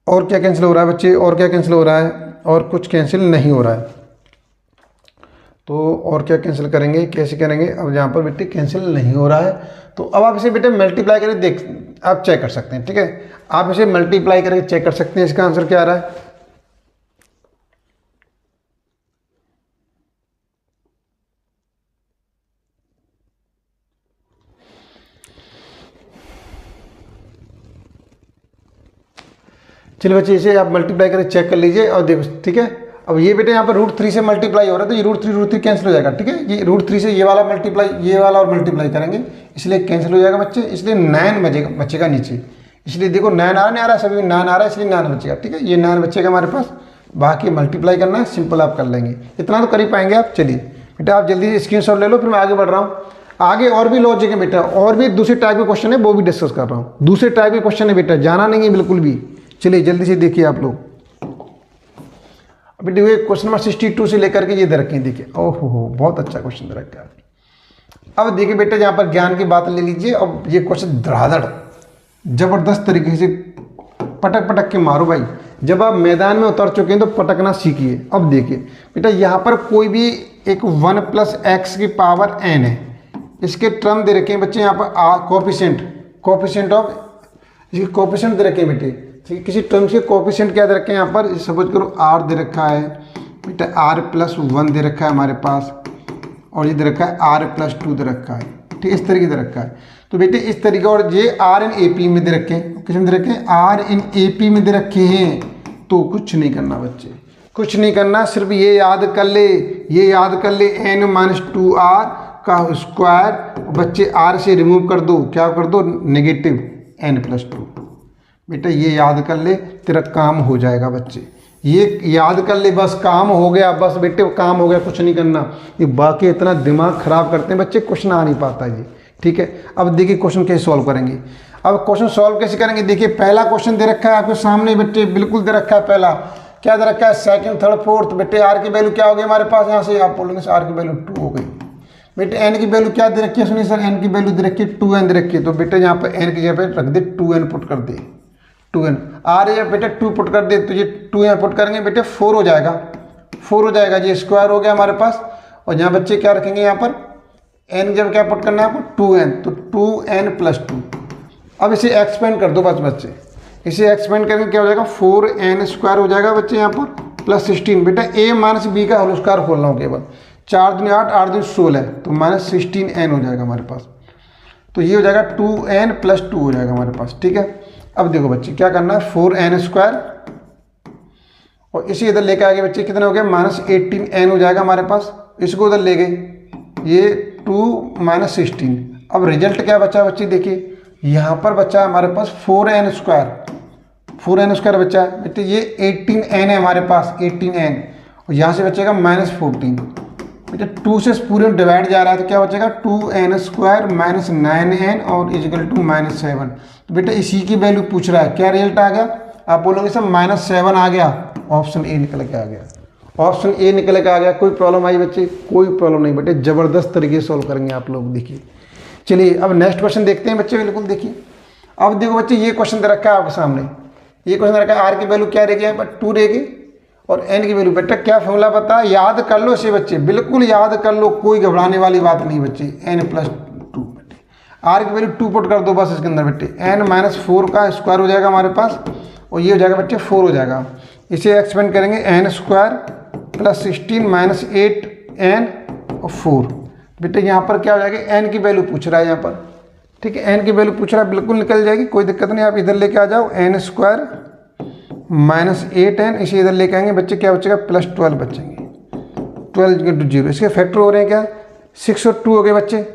और क्या कैंसिल हो रहा है बच्चे, और क्या कैंसिल हो रहा है, और कुछ कैंसिल नहीं हो रहा है। तो और क्या कैंसिल करेंगे, कैसे करेंगे, अब यहाँ पर बेटे कैंसिल नहीं हो रहा है। तो अब आप इसे बेटे मल्टीप्लाई करके देख आप चेक कर सकते हैं, ठीक है, आप इसे मल्टीप्लाई करके चेक कर सकते हैं इसका आंसर क्या आ रहा है। चलिए बच्चे इसे आप मल्टीप्लाई करके चेक कर लीजिए और देखो, ठीक है। अब ये बेटे यहाँ पर √3 से मल्टीप्लाई हो रहा है, तो ये √3 कैंसिल हो जाएगा, ठीक है। ये √3 से ये वाला मल्टीप्लाई, ये वाला और मल्टीप्लाई करेंगे, इसलिए कैंसिल हो जाएगा बच्चे, इसलिए 9 बचेगा नीचे। इसलिए देखो 9 नहीं आ रहा है, सभी 9 आ रहा है, इसलिए 9 बचेगा, ठीक है। ये 9 बचेगा हमारे पास, बाकी मल्टीप्लाई करना है, सिंपल आप कर लेंगे, इतना तो कर ही पाएंगे आप। चलिए बेटा आप जल्दी स्क्रीनशॉट ले लो, फिर मैं आगे बढ़ रहा हूँ। आगे और भी लॉजिक है बेटा, और भी दूसरे टाइप के क्वेश्चन है, वो भी डिस्कस कर रहा हूँ। दूसरे टाइप के क्वेश्चन है बेटा, जाना नहीं है बिल्कुल भी। चलिए जल्दी से देखिए आप लोग। अभी देखिए क्वेश्चन नंबर 62 से लेकर के ये दे रखे हैं, देखिए। ओहो हो, बहुत अच्छा क्वेश्चन दे रखा है। अब देखिए बेटा यहाँ पर ज्ञान की बात ले लीजिए। अब ये क्वेश्चन धड़ाधड़ जबरदस्त तरीके से पटक पटक के मारो भाई। जब आप मैदान में उतर चुके हैं तो पटकना सीखिए। अब देखिए बेटा यहाँ पर कोई भी एक 1 + x की पावर n है, इसके टर्म दे रखे हैं बच्चे यहाँ पर कोफिशिएंट ऑफ, इसके कोफिशिएंट दे रखे हैं बेटे, ठीक है। किसी टर्म्स के कोफिशिएंट क्या दे रखे हैं यहाँ पर, सपोज करो r दे रखा है बेटा, r+1 दे रखा है हमारे पास, और ये दे रखा है r+2 दे रखा है, ठीक है। इस तरीके दे रखा है, तो बेटे इस तरीके, और ये r/AP में दे रखे हैं, किस में दे रखे हैं, r/AP में दे रखे हैं। तो कुछ नहीं करना बच्चे, कुछ नहीं करना, सिर्फ ये याद कर ले, n - 2r का स्क्वायर, बच्चे r से रिमूव कर दो, क्या कर दो, -n+2। बेटा ये याद कर ले, तेरा काम हो जाएगा बच्चे, ये याद कर ले, बस काम हो गया, बस बेटे काम हो गया, कुछ नहीं करना। ये बाकी इतना दिमाग खराब करते हैं बच्चे, क्वेश्चन आ नहीं पाता जी, ठीक है। अब देखिए क्वेश्चन कैसे सॉल्व करेंगे। अब क्वेश्चन सॉल्व कैसे करेंगे, देखिए पहला क्वेश्चन दे रखा है आपके सामने बेटे, बिल्कुल दे रखा है। पहला क्या दे रखा है, सेकंड, थर्ड, फोर्थ। बेटे आर की वैल्यू क्या हो गई हमारे पास, यहाँ से आप बोलेंगे आर की वैल्यू 2 हो गई। बेटे एन की वैल्यू क्या दे रखी है, सुनिए सर, एन की वैल्यू दे रखी है 2n दे रखी है, तो बेटे यहाँ पर एन की जगह पे रख दे 2n पुट कर दे, 2n। आर या बेटे 2 पुट कर दे, तो ये 2n पुट करेंगे बेटे 4 हो जाएगा, 4 हो जाएगा, ये स्क्वायर हो गया हमारे पास। और यहाँ बच्चे क्या रखेंगे, यहाँ पर n जब क्या पुट करना है आपको, 2n, तो 2n+2। अब इसे एक्सपेंड कर दो बस बच्चे, इसे एक्सपेंड करेंगे क्या हो जाएगा, 4n² हो जाएगा बच्चे यहाँ पर, +16। बेटा a - b का होल स्क्वायर खोल रहा हूँ केवल, 4 दूनी 8, 8 दूनी 16, तो -16n हो जाएगा हमारे पास। तो ये हो जाएगा 2n+2 हो जाएगा हमारे पास, ठीक है। अब देखो बच्चे क्या करना है, 4n² और इसी इधर लेके आगे बच्चे कितने हो गए, -18n हो जाएगा हमारे पास। इसको उधर ले गए, ये 2 - 16। अब रिजल्ट क्या बचा बच्चे, देखिए यहाँ पर बचा है हमारे पास 4n² बचा है बेटे, ये 18n है हमारे पास, 18n, और यहाँ से बचेगा -14। बेटा 2 से पूरे डिवाइड जा रहा है, तो क्या बचेगा, 2n² - 9n और =-7। तो बेटा इसी की वैल्यू पूछ रहा है, क्या रिजल्ट आ गया, आप बोलोगे सर -7 आ गया, ऑप्शन ए निकल के आ गया, ऑप्शन ए निकल के आ गया। कोई प्रॉब्लम आई बच्चे, कोई प्रॉब्लम नहीं बेटे, ज़बरदस्त तरीके से सॉल्व करेंगे आप लोग, देखिए। चलिए अब नेक्स्ट क्वेश्चन देखते हैं बच्चे, बिल्कुल देखिए। अब देखो बच्चे ये क्वेश्चन दे रखा है आपके सामने, ये क्वेश्चन दे रखा है, आर की वैल्यू क्या रहेगी यहाँ पर, 2 रहेगी, और एन की वैल्यू, बेटा क्या फॉर्मूला पता है, याद कर लो इसे बच्चे, बिल्कुल याद कर लो, कोई घबराने वाली बात नहीं बच्चे, n+2 बेटे, आर की वैल्यू 2 पुट कर दो बस इसके अंदर बेटे, n - 4 का स्क्वायर हो जाएगा हमारे पास, और ये हो जाएगा बच्चे 4 हो जाएगा। इसे एक्सपेंड करेंगे, n² + 16 - 8n और 4। बेटे यहाँ पर क्या हो जाएगा, n की वैल्यू पूछ रहा है यहाँ पर, ठीक है, n की वैल्यू पूछ रहा है, बिल्कुल निकल जाएगी, कोई दिक्कत नहीं। आप इधर लेके आ जाओ, n² - 8n, इसे इधर लेके आएंगे बच्चे, क्या बचेगा, +12 बचेंगे, 12 × 0। इसके फैक्टर हो रहे हैं क्या, 6 और 2 हो गए बच्चे,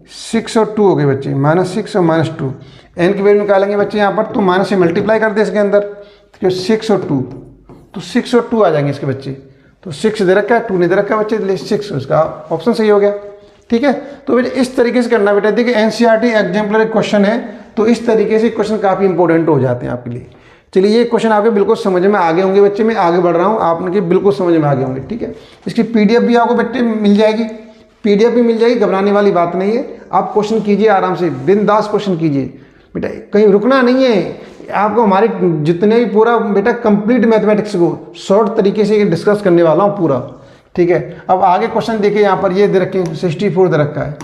6 और 2 हो गए बच्चे, -6 और -2। n की वैल्यू निकालेंगे बच्चे यहाँ पर, तो माइनस से मल्टीप्लाई कर दे इसके अंदर, तो 6 और 2, तो 6 और 2 आ जाएंगे इसके बच्चे। तो 6 दे रखा है, 2 नहीं दे रखा है बच्चे, इसलिए 6 उसका ऑप्शन सही हो गया, ठीक है। तो बेटे इस तरीके से करना बेटा, देखिए एनसीईआरटी एग्जाम्पलर क्वेश्चन है, तो इस तरीके से क्वेश्चन काफ़ी इंपॉर्टेंट हो जाते हैं आपके लिए। चलिए ये क्वेश्चन आपके बिल्कुल समझ में आगे होंगे बच्चे, मैं आगे बढ़ रहा हूँ, आपके बिल्कुल समझ में आगे होंगे, ठीक है। इसकी PDF भी आपको बच्चे मिल जाएगी, PDF भी मिल जाएगी, घबराने वाली बात नहीं है। आप क्वेश्चन कीजिए आराम से, बिंदास क्वेश्चन कीजिए बेटा, कहीं रुकना नहीं है आपको। हमारे जितने भी पूरा बेटा कंप्लीट मैथमेटिक्स को शॉर्ट तरीके से डिस्कस करने वाला हूँ पूरा, ठीक है। अब आगे क्वेश्चन देखिए, यहाँ पर ये दे रखे हैं 64 दे रखा है,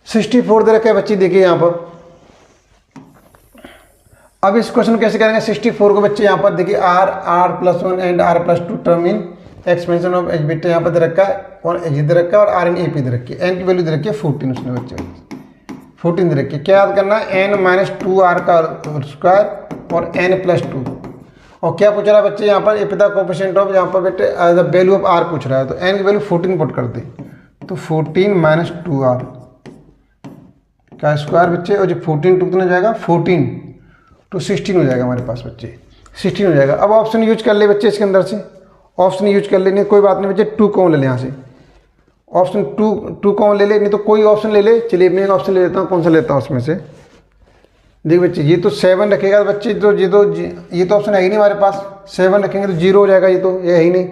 64 दे रखा है बच्चे, देखिए यहाँ पर। अब इस क्वेश्चन कैसे करेंगे, 64 को बच्चे यहाँ पर देखिए, r+1 and r+2 term in expansion of H बेटा यहाँ पर दे रखा है, और एच दे रखा है, और r/AP दे रखी है, n की वैल्यू दे रखी है 14 उसने बच्चे। 14 दे रखी है। क्या याद करना है, n माइनस 2r का स्क्वायर और n प्लस 2। और क्या पूछ रहा है बच्चे यहाँ पर, एपिथा कोएफिशिएंट ऑफ, यहाँ पर बेटे द वैल्यू ऑफ r पूछ रहा है, तो n की वैल्यू 14 पुट कर दे, तो 14 माइनस 2r का स्क्वायर बच्चे, और जो 14 टू कितना हो जाएगा, 14 तो 16 हो जाएगा हमारे पास बच्चे, 16 हो जाएगा। अब ऑप्शन यूज कर ले बच्चे, इसके अंदर से ऑप्शन यूज कर ले, नहीं कोई बात नहीं बच्चे, 2 कॉमन ले ले यहाँ से, ऑप्शन 2 कॉमन ले ले, नहीं तो कोई ऑप्शन ले ले। चलिए मैं एक ऑप्शन ले लेता हूँ, कौन सा लेता हूँ उसमें से, देख बच्चे ये तो 7 रखेगा बच्चे, तो ये तो ऑप्शन है ही नहीं हमारे पास, 7 रखेंगे तो 0 हो जाएगा, ये तो ये है ही नहीं।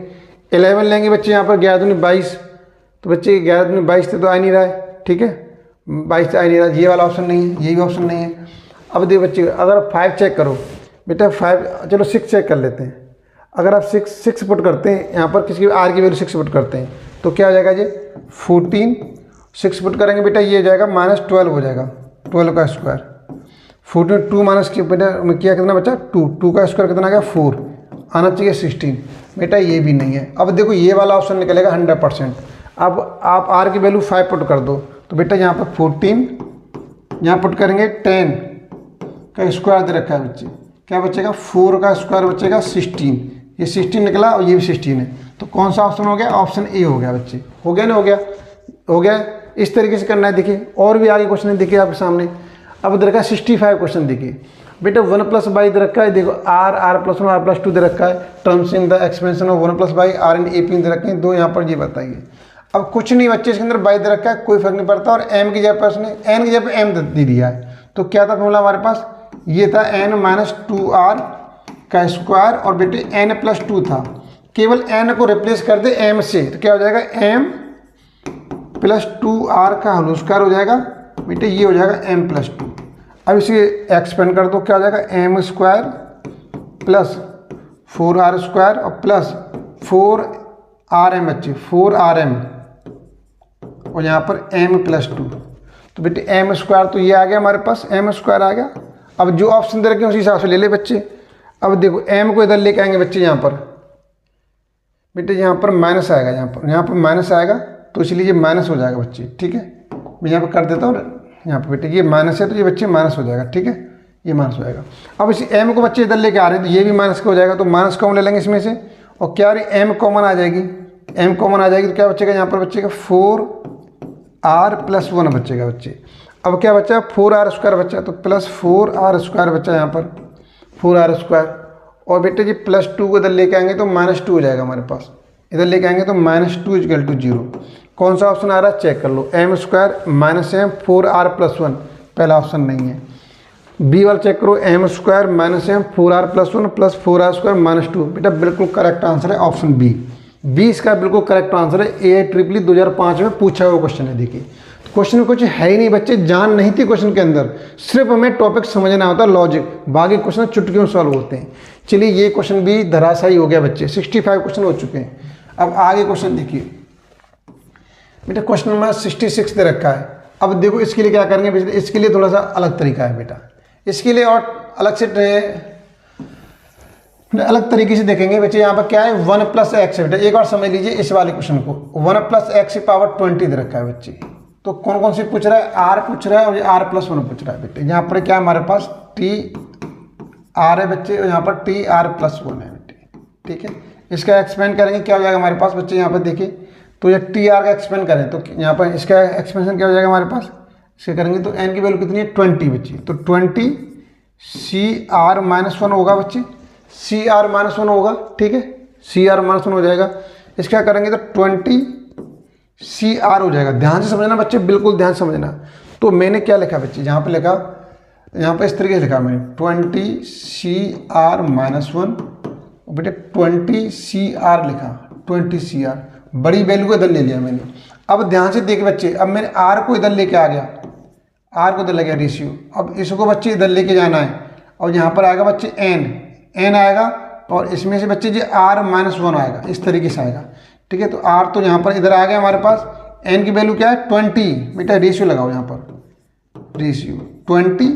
11 लेंगे बच्चे यहाँ पर, 11 दूनी 22, तो बच्चे 11 दूनी 22 तो आ नहीं रहा है, ठीक है 22 से आ नहीं रहा, ये वाला ऑप्शन नहीं है, ये भी ऑप्शन नहीं है। अब देखो बच्चे अगर 5 चेक करो बेटा, 5 चलो 6 चेक कर लेते हैं। अगर आप 6 पुट करते हैं यहाँ पर, किसी आर की वैल्यू 6 पुट करते हैं तो क्या हो जाएगा जी, 14, 6 पुट करेंगे बेटा ये हो जाएगा माइनस 12 हो जाएगा, 12 का स्क्वायर, 14 2 माइनस की बेटा किया कितना बचा 2 का स्क्वायर कितना आ गया 4, आना चाहिए 16, बेटा ये भी नहीं है। अब देखो ये वाला ऑप्शन निकलेगा 100%। अब आप आर की वैल्यू 5 पुट कर दो, तो बेटा यहाँ पर 14, यहाँ पुट करेंगे 10 का स्क्वायर दे रखा है बच्चे, क्या बचेगा 4 का स्क्वायर बचेगा 16, ये 16 निकला और ये भी 16 है, तो कौन सा ऑप्शन हो गया, ऑप्शन ए हो गया बच्चे, हो गया ना, हो गया। इस तरीके से करना है। देखिए और भी आगे क्वेश्चन देखिए आपके सामने। अब दे रखा है 65 क्वेश्चन, देखिए बेटा 1 प्लस बाई दे रखा है, देखो आर प्लस 1 आर प्लस 2 दे रखा है, terms in the expansion of 1 plus by R and A P दे रखे हैं 2, यहाँ पर ये बताइए। अब कुछ नहीं बच्चे इसके अंदर बाई दे रखा है, कोई फर्क नहीं पड़ता, और एम की जगह पर उसने एन की जगह पर एम दे दिया है, तो क्या था फॉर्मूला हमारे पास, ये था n माइनस 2r का स्क्वायर, और बेटे n प्लस 2 था, केवल n को रिप्लेस कर दे m से, तो क्या हो जाएगा m प्लस 2r का होल स्क्वायर हो जाएगा बेटे, ये हो जाएगा m प्लस 2। अब इसे एक्सपेंड कर दो, क्या हो जाएगा m square plus 4r square और प्लस 4rm बच्चे 4rm, और यहाँ पर m प्लस 2, तो बेटे m स्क्वायर तो ये आ गया हमारे पास, m स्क्वायर आ गया। अब जो ऑप्शन दे रखे हैं उसी हिसाब से ले ले बच्चे। अब देखो m को इधर लेके आएंगे बच्चे, यहाँ पर बेटे यहाँ पर माइनस आएगा, यहाँ पर माइनस आएगा, तो इसलिए ये माइनस हो जाएगा बच्चे, ठीक है। मैं यहाँ पर कर देता हूँ, यहाँ पर बेटे ये माइनस है तो ये बच्चे माइनस हो जाएगा, ठीक है, ये माइनस हो जाएगा। अब इस m को बच्चे इधर लेके आ रहे हैं तो ये भी माइनस का हो जाएगा, तो माइनस कॉमन ले लेंगे इसमें से, और क्या रही m कॉमन आ जाएगी, m कॉमन आ जाएगी तो क्या बचेगा यहाँ पर बचेगा 4r प्लस 1 बचेगा बच्चे। अब क्या बचा 4r स्क्वायर बचा, तो प्लस 4r स्क्वायर बचा यहाँ पर 4r स्क्वायर, और बेटे जी प्लस 2 को इधर लेके आएंगे तो माइनस 2 हो जाएगा हमारे पास, इधर लेके आएंगे तो माइनस 2 इक्वल टू 0। कौन सा ऑप्शन आ रहा है चेक कर लो, m square minus m 4r plus 1, पहला ऑप्शन नहीं है। बी वाला चेक करो, m square minus m 4r plus 1 plus 4r square minus 2, बेटा बिल्कुल करेक्ट आंसर है ऑप्शन बी इसका बिल्कुल करेक्ट आंसर है। AIEEE 2005 में पूछा हुआ क्वेश्चन है। देखिए क्वेश्चन में कुछ है ही नहीं बच्चे, जान नहीं थी क्वेश्चन के अंदर, सिर्फ हमें टॉपिक समझना होता है, लॉजिक, बाकी क्वेश्चन चुटकियों में सॉल्व होते हैं। चलिए ये क्वेश्चन भी धराशायी हो गया बच्चे, 65 क्वेश्चन हो चुके हैं। अब आगे क्वेश्चन देखिए बेटा, क्वेश्चन नंबर 66 दे रखा है। अब देखो इसके लिए क्या करेंगे बेटा, इसके लिए थोड़ा सा अलग तरीका है बेटा, इसके लिए और अलग से अलग तरीके से देखेंगे बच्चे। यहाँ पर क्या है 1 प्लस एक्स बेटा, एक बार समझ लीजिए इस वाले क्वेश्चन को, 1 प्लस एक्स की पावर 20 दे रखा है बच्चे। तो कौन कौन से पूछ रहा है, आर पूछ रहा है और ये आर प्लस 1 पूछ रहा है बेटे। यहाँ पर क्या हमारे पास टी आर है बच्चे, और यहाँ पर टी आर प्लस 1 है बेटे, ठीक है। इसका एक्सपेंड करेंगे क्या हो जाएगा हमारे पास बच्चे, यहाँ पर देखिए तो ये टी आर का एक्सपेंड करें तो यहाँ पर इसका एक्सपेंशन क्या हो जाएगा हमारे पास, इसके करेंगे तो एन की वैल्यू कितनी है 20 बच्चे, तो 20 सी आर माइनस 1 होगा बच्चे, सी आर माइनस 1 होगा, ठीक है, सी आर माइनस 1 हो जाएगा। इसका करेंगे तो 20 सी आर हो जाएगा। ध्यान से समझना बच्चे, बिल्कुल ध्यान से समझना। तो मैंने क्या लिखा बच्चे, यहाँ पे लिखा, यहाँ पे इस तरीके से लिखा मैंने 20 सी आर माइनस 1, बेटे 20 सी आर लिखा, 20 सी आर, बड़ी वैल्यू को इधर ले लिया मैंने। अब ध्यान से देख बच्चे, अब मैंने आर को इधर लेके आ गया, आर को इधर ले गया रेशियो, अब इसको बच्चे इधर लेके जाना है, और यहाँ पर आएगा बच्चे एन आएगा, और इसमें से बच्चे जी आर माइनस 1 आएगा, इस तरीके से आएगा, ठीक है। तो आर तो यहाँ पर इधर आ गया हमारे पास, एन की वैल्यू क्या है 20, बेटा रेशियो लगाओ यहाँ पर, रेशियो 20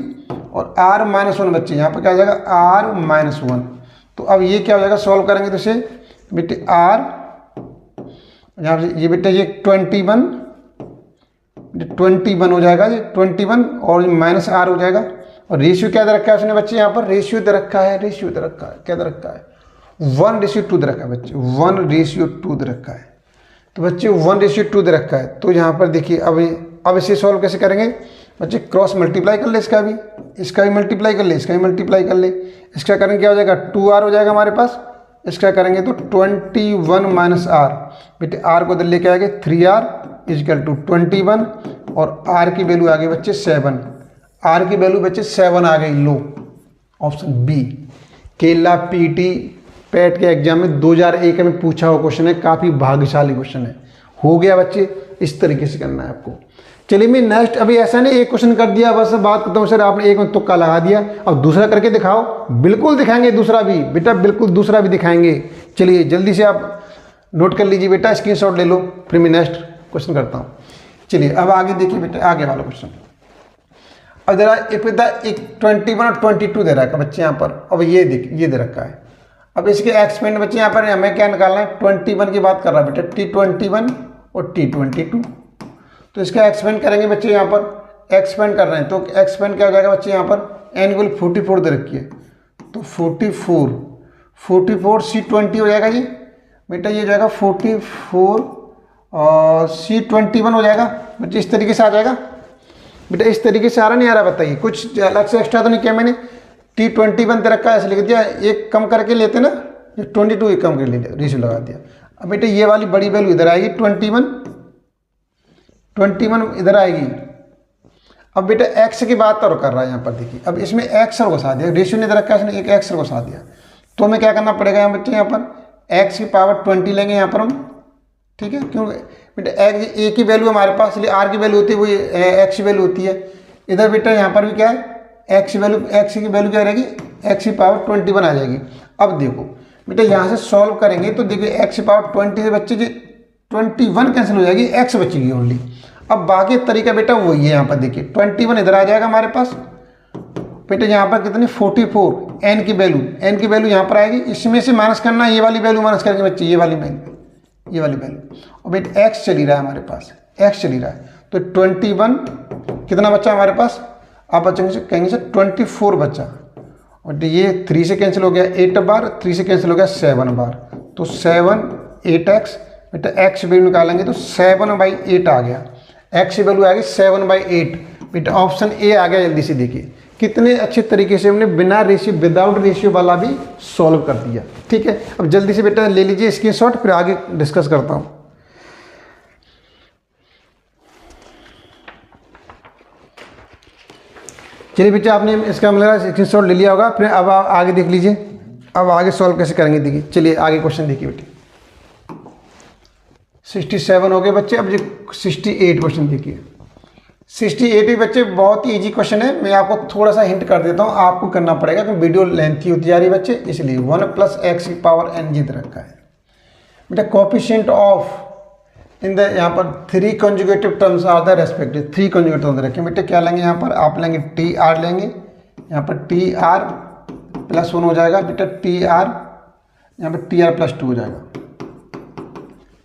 और आर माइनस 1 बच्चे, यहाँ पर क्या हो जाएगा आर माइनस 1। तो अब ये क्या हो जाएगा, सॉल्व करेंगे तो इसे बेटे आर, यहाँ से ये बेटा ये 21 21 हो जाएगा, ये 21 और माइनस आर हो जाएगा। और रेशियो क्या दे रखा है उसने बच्चे यहाँ पर, रेशियो दे रखा है, रेशियो दे रखा है, क्या दे रखा है 1:2 दे रखा है बच्चे, 1:2 दे रखा है। तो बच्चे 1:2 दे रखा है। तो यहाँ पर देखिए अब इसे सॉल्व कैसे करेंगे बच्चे, क्रॉस मल्टीप्लाई कर ले, इसका भी मल्टीप्लाई कर ले, इसका भी मल्टीप्लाई कर ले। इसका करेंगे क्या हो जाएगा 2r हो जाएगा हमारे पास। इसका करेंगे तो 21 माइनस आर, बेटे आर को इधर लेके आएंगे 3r इजिकल टू 21 और r की वैल्यू आ गई बच्चे 7। r की वैल्यू बच्चे 7 आ गई, लो ऑप्शन बी। केला पीटी पैट के एग्जाम में 2001 में पूछा हुआ क्वेश्चन है, काफ़ी भाग्यशाली क्वेश्चन है। हो गया बच्चे, इस तरीके से करना है आपको। चलिए मैं नेक्स्ट, अभी ऐसा नहीं एक क्वेश्चन कर दिया बस बात करता हूँ सर, आपने एक में तुक्का लगा दिया, अब दूसरा करके दिखाओ। बिल्कुल दिखाएंगे दूसरा भी बेटा, बिल्कुल दूसरा भी दिखाएंगे। चलिए जल्दी से आप नोट कर लीजिए बेटा, स्क्रीनशॉट ले लो, फिर मैं नेक्स्ट क्वेश्चन करता हूँ। चलिए अब आगे देखिए बेटा, आगे वाला क्वेश्चन। अब जरा एक 21 और 22 दे रखा है बच्चे यहाँ पर। अब ये दे रखा है। अब इसके एक्सपेंड बच्चे यहाँ पर हमें क्या निकालना है, 21 की बात कर रहा है बेटा, T21 और T22। तो इसका एक्सपेंड करेंगे बच्चे, यहाँ पर एक्सपेंड कर रहे हैं तो एक्सपेंड क्या हो जाएगा बच्चे, यहाँ पर एन इक्वल 44 दे रखी है। तो 44 C20 हो जाएगा जी बेटा, ये हो जाएगा 44 और C21 हो जाएगा बच्चे। इस तरीके से आ जाएगा बेटा, इस तरीके से आ रहा नहीं आ रहा बताइए, कुछ अलग से एक्स्ट्रा तो नहीं किया मैंने। T21 दे रखा है, ऐसे लिख दिया, एक कम करके लेते ना, 22 एक कम कर लिया, रेशियो लगा दिया। अब बेटा ये वाली बड़ी वैल्यू इधर आएगी, 21 इधर आएगी। अब बेटा एक्स की बात और कर रहा है यहाँ पर देखिए, अब इसमें एक्स और घुसा दिया, रेशियो ने इधर रखा है, इसने एक एक्स और घुसा दिया। तो हमें क्या करना पड़ेगा यहाँ बच्चे, यहाँ पर एक्स की पावर 20 लेंगे यहाँ पर हम, ठीक है। क्योंकि बेटा ए की वैल्यू हमारे पास, इसलिए आर की वैल्यू होती है, वही एक्स की वैल्यू होती है। इधर बेटा यहाँ पर भी क्या है, एक्स की वैल्यू क्या रहेगी, एक्स की पावर 21 आ जाएगी। अब देखो बेटा यहाँ से सॉल्व करेंगे तो देखिए एक्स की पावर 20 से बच्चे 21 कैंसिल हो जाएगी, एक्स बचेगी ओनली। अब बाकी तरीका बेटा वही है, यहाँ पर देखिए 21 इधर आ जाएगा हमारे पास बेटा, यहाँ पर कितनी 44 एन की वैल्यू यहाँ पर आएगी, इसमें से माइनस करना, ये वाली वैल्यू माइनस करेंगे बच्चे, ये वाली वैल्यू। और बेटा एक्स चली रहा है हमारे पास, एक्स चली रहा है। तो 21 कितना बच्चा हमारे पास, आप बच्चों कहेंगे सर 24 बच्चा। और ये 3 से कैंसिल हो गया 8 बार, 3 से कैंसिल हो गया 7 बार। तो 7 8x बेटा, एक्स वैल्यू निकालेंगे तो 7/8 आ गया, एक्स की वैल्यू आ गई 7/8 बेटा। ऑप्शन ए आ गया। जल्दी से देखिए कितने अच्छे तरीके से हमने बिना रेशियो, विदाउट रेशियो वाला भी सॉल्व कर दिया, ठीक है। अब जल्दी से बेटा ले लीजिए स्क्रीनशॉट, फिर आगे डिस्कस करता हूँ। चलिए बेटा, आपने इसका मतलब स्क्रीनशॉट ले लिया होगा, फिर अब आप आगे देख लीजिए, अब आगे सॉल्व कैसे करेंगे देखिए। चलिए आगे क्वेश्चन देखिए बेटे, 67 हो गए बच्चे। अब जो 68 क्वेश्चन देखिए, 68 भी बच्चे बहुत ही ईजी क्वेश्चन है। मैं आपको थोड़ा सा हिंट कर देता हूँ, आपको करना पड़ेगा क्योंकि वीडियो लेंथी होती जा रही है बच्चे, इसलिए 1 + x की पावर n जीत रखा है बेटा। कोएफिशिएंट ऑफ इन द, यहाँ पर 3 conjugative terms are the respective, 3 conjugative terms रखें बेटे। क्या लेंगे यहाँ पर, आप लेंगे TR लेंगे, यहाँ पर TR +1 हो जाएगा बेटा, TR यहाँ पर TR +2 हो जाएगा।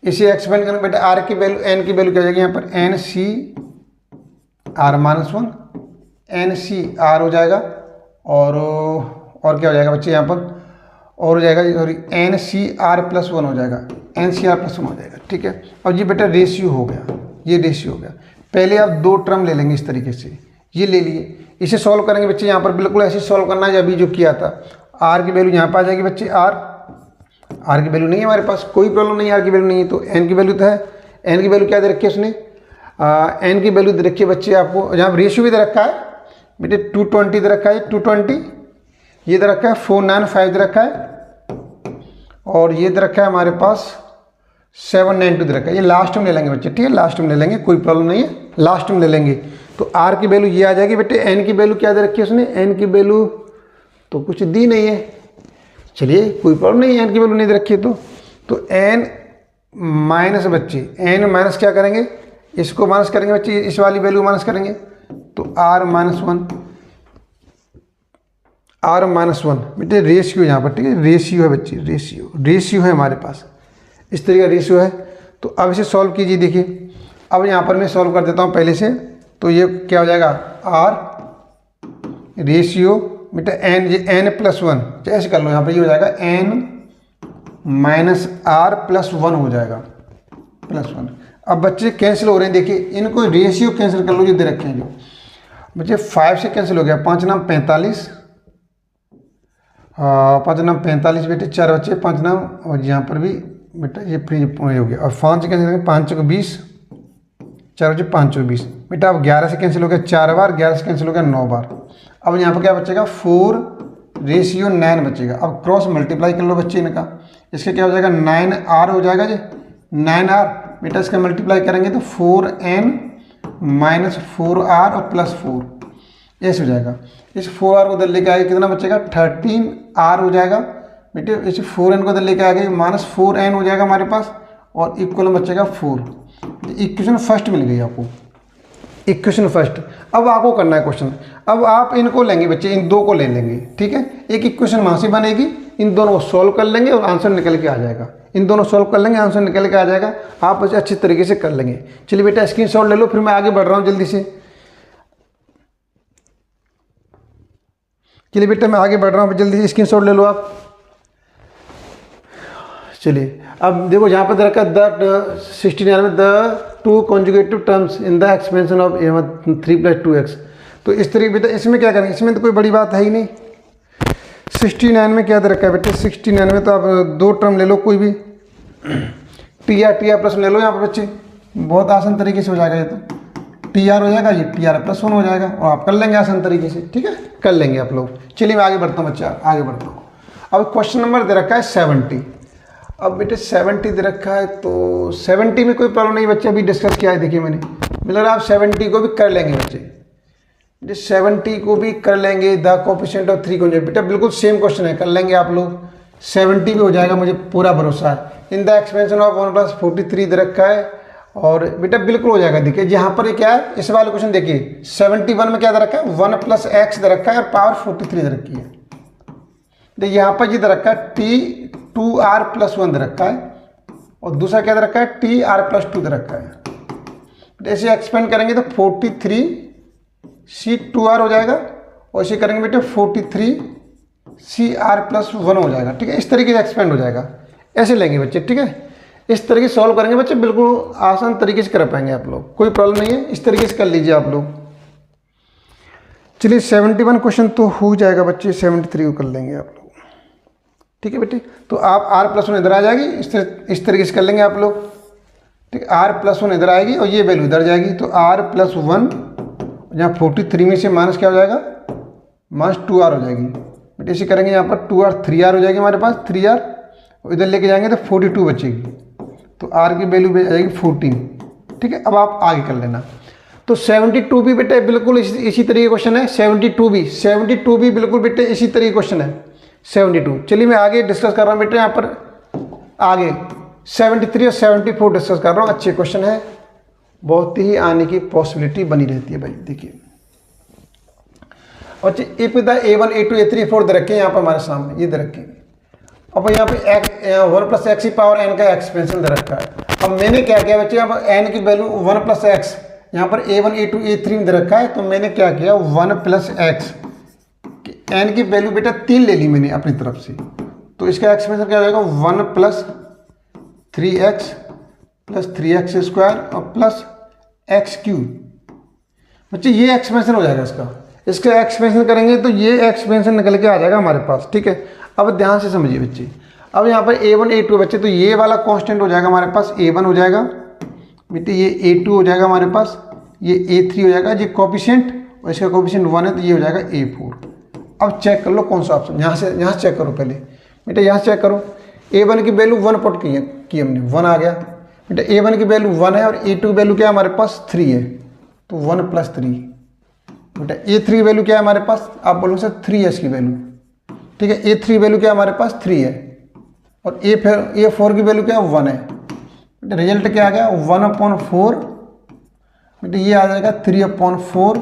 इसे एक्सपेंड करेंगे बेटा, आर की वैल्यू, एन की वैल्यू क्या हो जाएगी यहाँ पर, NCR-1 NCR हो जाएगा। और क्या हो जाएगा बच्चे यहाँ पर, और हो जाएगा सॉरी NCR+1 हो जाएगा, NCR+1 हो जाएगा, ठीक है। अब ये बेटा रेशियो हो गया, ये रेशियो हो गया। पहले आप 2 टर्म ले लेंगे इस तरीके से, ये ले लिए, इसे सॉल्व करेंगे बच्चे। यहाँ पर बिल्कुल ऐसे सॉल्व करना है अभी जो किया था। आर की वैल्यू यहाँ पर आ जाएगी बच्चे, आर की वैल्यू नहीं है हमारे पास, कोई प्रॉब्लम नहीं है, आर की वैल्यू नहीं है तो एन की वैल्यू तो है। एन की वैल्यू क्या दे रखी है उसने, एन की वैल्यू दे रखी है बच्चे आपको, जहाँ रेशियो भी दे रखा है बेटे, 220 दे रखा है, 220 ये दे रखा है, 495 दे रखा है, और ये दे रखा है हमारे पास 792 दे रखा है। ये लास्ट में ले लेंगे बच्चे, ठीक है, लास्ट में ले लेंगे, कोई प्रॉब्लम नहीं है, लास्ट में ले लेंगे। तो आर की वैल्यू ये आ जाएगी बेटे। एन की वैल्यू क्या दे रखी है उसने, एन की वैल्यू तो कुछ दी नहीं है, चलिए कोई प्रॉब्लम नहीं है, एन की वैल्यू नहीं दे रखी है तो एन माइनस बच्चे, एन माइनस क्या करेंगे, इसको माइनस करेंगे बच्चे, इस वाली वैल्यू माइनस करेंगे तो R-1 बेटे। रेशियो यहाँ पर, ठीक है, रेशियो है बच्चे, रेशियो है हमारे पास, इस तरह का रेशियो है। तो अब इसे सॉल्व कीजिए, देखिए अब यहाँ पर मैं सॉल्व कर देता हूँ पहले से। तो ये क्या हो जाएगा, आर रेशियो बेटा n+1, ऐसे कर लो, यहाँ पर ये हो जाएगा n माइनस आर प्लस 1 हो जाएगा, +1। अब बच्चे कैंसिल हो रहे हैं, देखिए इनको रेशियो कैंसिल कर लो जो दे रखे हैं। जो बच्चे 5 से कैंसिल हो गया, 5 नाम 45, 5 नाम 45 बेटे, 4 बच्चे 5 नाम, और यहाँ पर भी बेटा ये फ्री हो गया। और 5 से कैंसिल करेंगे, 5 को 20, 4 बच्चे 5 को 20 बेटा। अब 11 से कैंसिल हो गया 4 बार, 11 से कैंसिल हो गया 9 बार। अब यहाँ पर क्या बचेगा, 4/9 बचेगा। अब क्रॉस मल्टीप्लाई कर लो बच्चे इनका, इसका क्या हो जाएगा, 9r हो जाएगा जी, 9r बेटा। इसका मल्टीप्लाई करेंगे तो 4n माइनस 4r और +4 ऐसे हो जाएगा। इस 4r को इधर लेके आएगा, कितना बचेगा, 13r हो जाएगा बेटे। इस 4n को इधर लेके आएगा, -4n हो जाएगा हमारे पास, और इक्वल बचेगा 4। इक्वेशन फर्स्ट मिल गई आपको, इक्वेशन फर्स्ट। अब आपको करना है क्वेश्चन, अब आप इनको लेंगे बच्चे, इन दो को ले लेंगे, ठीक है। एक इक्वेशन वहाँ से बनेगी, इन दोनों को सॉल्व कर लेंगे और आंसर निकल के आ जाएगा। इन दोनों सॉल्व कर लेंगे, आंसर निकल के आ जाएगा। आप बच्चे अच्छी तरीके से कर लेंगे। चलिए बेटा स्क्रीनशॉट ले लो, फिर मैं आगे बढ़ रहा हूँ जल्दी से। चलिए बेटा मैं आगे बढ़ रहा हूँ, जल्दी से स्क्रीनशॉट ले लो आप। चलिए अब देखो यहाँ पर रखा द 69 में the 2 conjugative terms in the expansion of 3 + 2x। तो इस तरीके बेटा इसमें क्या करेंगे, इसमें तो कोई बड़ी बात है ही नहीं। 69 में क्या दे रखा है बेटे, 69 में तो आप 2 टर्म ले लो कोई भी, TR ले लो यहाँ पर बच्चे, बहुत आसान तरीके से हो जाएगा। ये तो TR हो जाएगा, ये TR+1 हो जाएगा, और आप कर लेंगे आसान तरीके से, ठीक है, कर लेंगे आप लोग। चलिए मैं आगे बढ़ता हूँ बच्चा, आगे बढ़ता हूँ। अब क्वेश्चन नंबर दे रखा है 70। अब बेटे 70 दे रखा है, तो 70 में कोई प्रॉब्लम नहीं बच्चे, अभी डिस्कस किया है, देखिए मैंने, मतलब आप 70 को भी कर लेंगे बच्चे, 70 को भी कर लेंगे। द कोएफिशिएंट ऑफ 3 कॉन्जुगेट, बेटा बिल्कुल सेम क्वेश्चन है, कर लेंगे आप लोग। 70 भी हो जाएगा, मुझे पूरा भरोसा है। इन द एक्सपेंशन ऑफ 1 + 43 दे रखा है, और बेटा बिल्कुल हो जाएगा। देखिए यहाँ पर क्या है, इस वाले क्वेश्चन देखिए 71 में क्या दे रखा है, 1 + x दे रखा है, और पावर 43 दे रखी है। देखिए यहाँ पर ये दे रखा है T2r+1 दे रखा है, और दूसरा क्या दे रखा है, TR+2 दे रखा है। ऐसे एक्सपेंड करेंगे तो 43C2r हो जाएगा, और इसे करेंगे बेटे 43CR+1 हो जाएगा, ठीक है। इस तरीके से एक्सपेंड हो जाएगा, ऐसे लेंगे बच्चे, ठीक है। इस तरीके से सॉल्व करेंगे बच्चे, बिल्कुल आसान तरीके से कर पाएंगे आप लोग, कोई प्रॉब्लम नहीं है। इस तरीके से कर लीजिए आप लोग। चलिए 71 क्वेश्चन तो हो जाएगा बच्चे, 73 को कर लेंगे आप लोग, ठीक है बेटे। तो आप R+1 इधर आ जाएगी, इस तरीके से कर लेंगे आप लोग, ठीक है। R+1 इधर आएगी, और ये वैल्यू इधर जाएगी, तो R+1, यहाँ 43 में से माइनस क्या हो जाएगा, -2r हो जाएगी बेटे। इसे करेंगे यहाँ पर 2r 3r हो जाएगी हमारे पास, 3r, और इधर लेके जाएंगे तो 42 बचेगी, तो r की वैल्यू आ जाएगी 14, ठीक है। अब आप आगे कर लेना। तो 72 भी बेटे बिल्कुल इसी तरीके क्वेश्चन है। 72 भी बिल्कुल बेटे इसी तरीके क्वेश्चन है, 72। चलिए मैं आगे डिस्कस कर रहा हूँ बेटे, यहाँ पर आगे 73 और 74 डिस्कस कर रहा हूँ। अच्छे क्वेश्चन है, बहुत ही आने की पॉसिबिलिटी बनी रहती है भाई। देखिए और if the A1 A2 A3 A4 दे रखे हैं यहाँ पर हमारे सामने, ये दे रखे हैं। अब यहाँ पे 1 + x की पावर n का एक्सपेंशन दे रखा है। अब मैंने क्या किया बच्चे, अब n की वैल्यू 1 + x, यहाँ पर A1 A2 A3 में दे रखा है, तो मैंने क्या किया, 1 + x, n की वैल्यू बेटा 3 ले ली मैंने अपनी तरफ से, तो इसका एक्सपेंशन क्या हो जाएगा, 1 + 3x + 3x² और +x³ बच्चे, ये एक्सपेंशन हो जाएगा इसका एक्सपेंशन करेंगे तो ये एक्सपेंशन निकल के आ जाएगा हमारे पास, ठीक है। अब ध्यान से समझिए बच्चे, अब यहाँ पर A1 A2 बच्चे, तो ये वाला कांस्टेंट हो जाएगा हमारे पास, A1 हो जाएगा बेटे, ये A2 हो जाएगा हमारे पास, ये A3 हो जाएगा, ये कोएफिशिएंट, और इसका कोएफिशिएंट 1 है, तो ये हो जाएगा A4। अब चेक कर लो कौन सा ऑप्शन, यहाँ से चेक करो पहले बेटा, यहाँ चेक करो। A1 की वैल्यू 1 पुट की हमने, 1 आ गया बेटा। A1 की वैल्यू 1 है, और A2 की वैल्यू क्या है हमारे पास, 3 है, तो 1 + 3 बेटा। A3 की वैल्यू क्या है हमारे पास, आप बोलोगे सर 3s की वैल्यू, ठीक है। A3 वैल्यू क्या है हमारे पास, 3 है, और A4 की वैल्यू क्या है, 1 है बेटा। रिजल्ट क्या आ गया, 1/4 बेटा, ये आ जाएगा 3/4।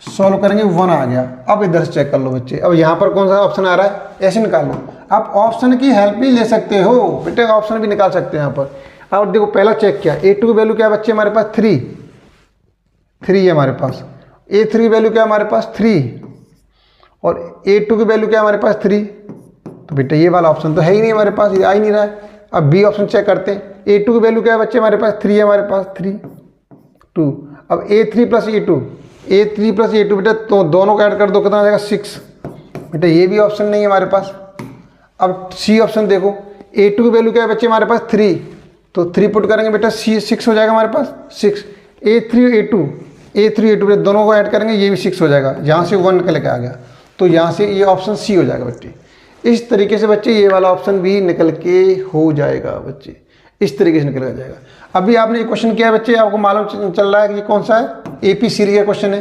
सॉल्व करेंगे 1 आ गया। अब इधर से चेक कर लो बच्चे, अब यहाँ पर कौन सा ऑप्शन आ रहा है, ऐसे निकाल लो। आप ऑप्शन की हेल्प भी ले सकते हो बेटे, ऑप्शन भी निकाल सकते हैं यहाँ पर। अब देखो पहला चेक किया, A2 की वैल्यू क्या है बच्चे हमारे पास 3 है हमारे पास, A3 की वैल्यू क्या है हमारे पास 3 और A2 की वैल्यू क्या है हमारे पास 3। तो बेटा ये वाला ऑप्शन तो है ही नहीं हमारे पास, ये आ ही नहीं रहा है। अब बी ऑप्शन चेक करते हैं, A2 की वैल्यू क्या है बच्चे हमारे पास 3 है हमारे पास 3 2। अब A3 प्लस A2 बेटा तो दोनों को ऐड कर दो, कितना आ जाएगा 6। बेटा ये भी ऑप्शन नहीं है हमारे पास। अब सी ऑप्शन देखो, A2 की वैल्यू क्या है बच्चे हमारे पास 3, तो 3 पुट करेंगे बेटा 6 हो जाएगा हमारे पास 6। A3 बेटा दोनों को ऐड करेंगे, ये भी 6 हो जाएगा, यहाँ से 1 निकल के आ गया, तो यहाँ से ये ऑप्शन सी हो जाएगा बच्चे। इस तरीके से बच्चे ये वाला ऑप्शन भी निकल के हो जाएगा बच्चे, इस तरीके से निकल के जाएगा। अभी आपने ये क्वेश्चन किया बच्चे, आपको मालूम चल रहा है कि ये कौन सा है, AP सीरीज का क्वेश्चन है।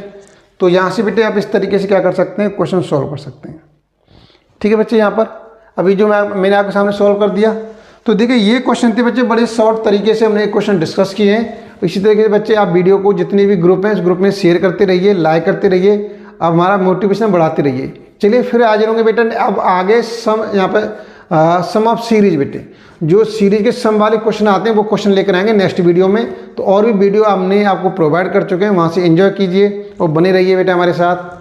तो यहाँ से बेटे आप इस तरीके से क्या कर सकते हैं, क्वेश्चन सॉल्व कर सकते हैं। ठीक है बच्चे, यहाँ पर अभी जो मैंने आपके सामने सॉल्व कर दिया। तो देखिए ये क्वेश्चन थे बच्चे, बड़े शॉर्ट तरीके से हमने एक क्वेश्चन डिस्कस किए हैं। इसी तरीके से बच्चे आप वीडियो को जितने भी ग्रुप हैं इस ग्रुप में शेयर करते रहिए, लाइक करते रहिए, अब हमारा मोटिवेशन बढ़ाते रहिए। चलिए फिर आ जाएंगे बेटा अब आगे सम, यहाँ पर सम ऑफ सीरीज बेटे, जो सीरीज के सम वाले क्वेश्चन आते हैं वो क्वेश्चन लेकर आएंगे नेक्स्ट वीडियो में। तो और भी वीडियो हमने आपको प्रोवाइड कर चुके हैं, वहाँ से एंजॉय कीजिए और बने रहिए बेटा हमारे साथ।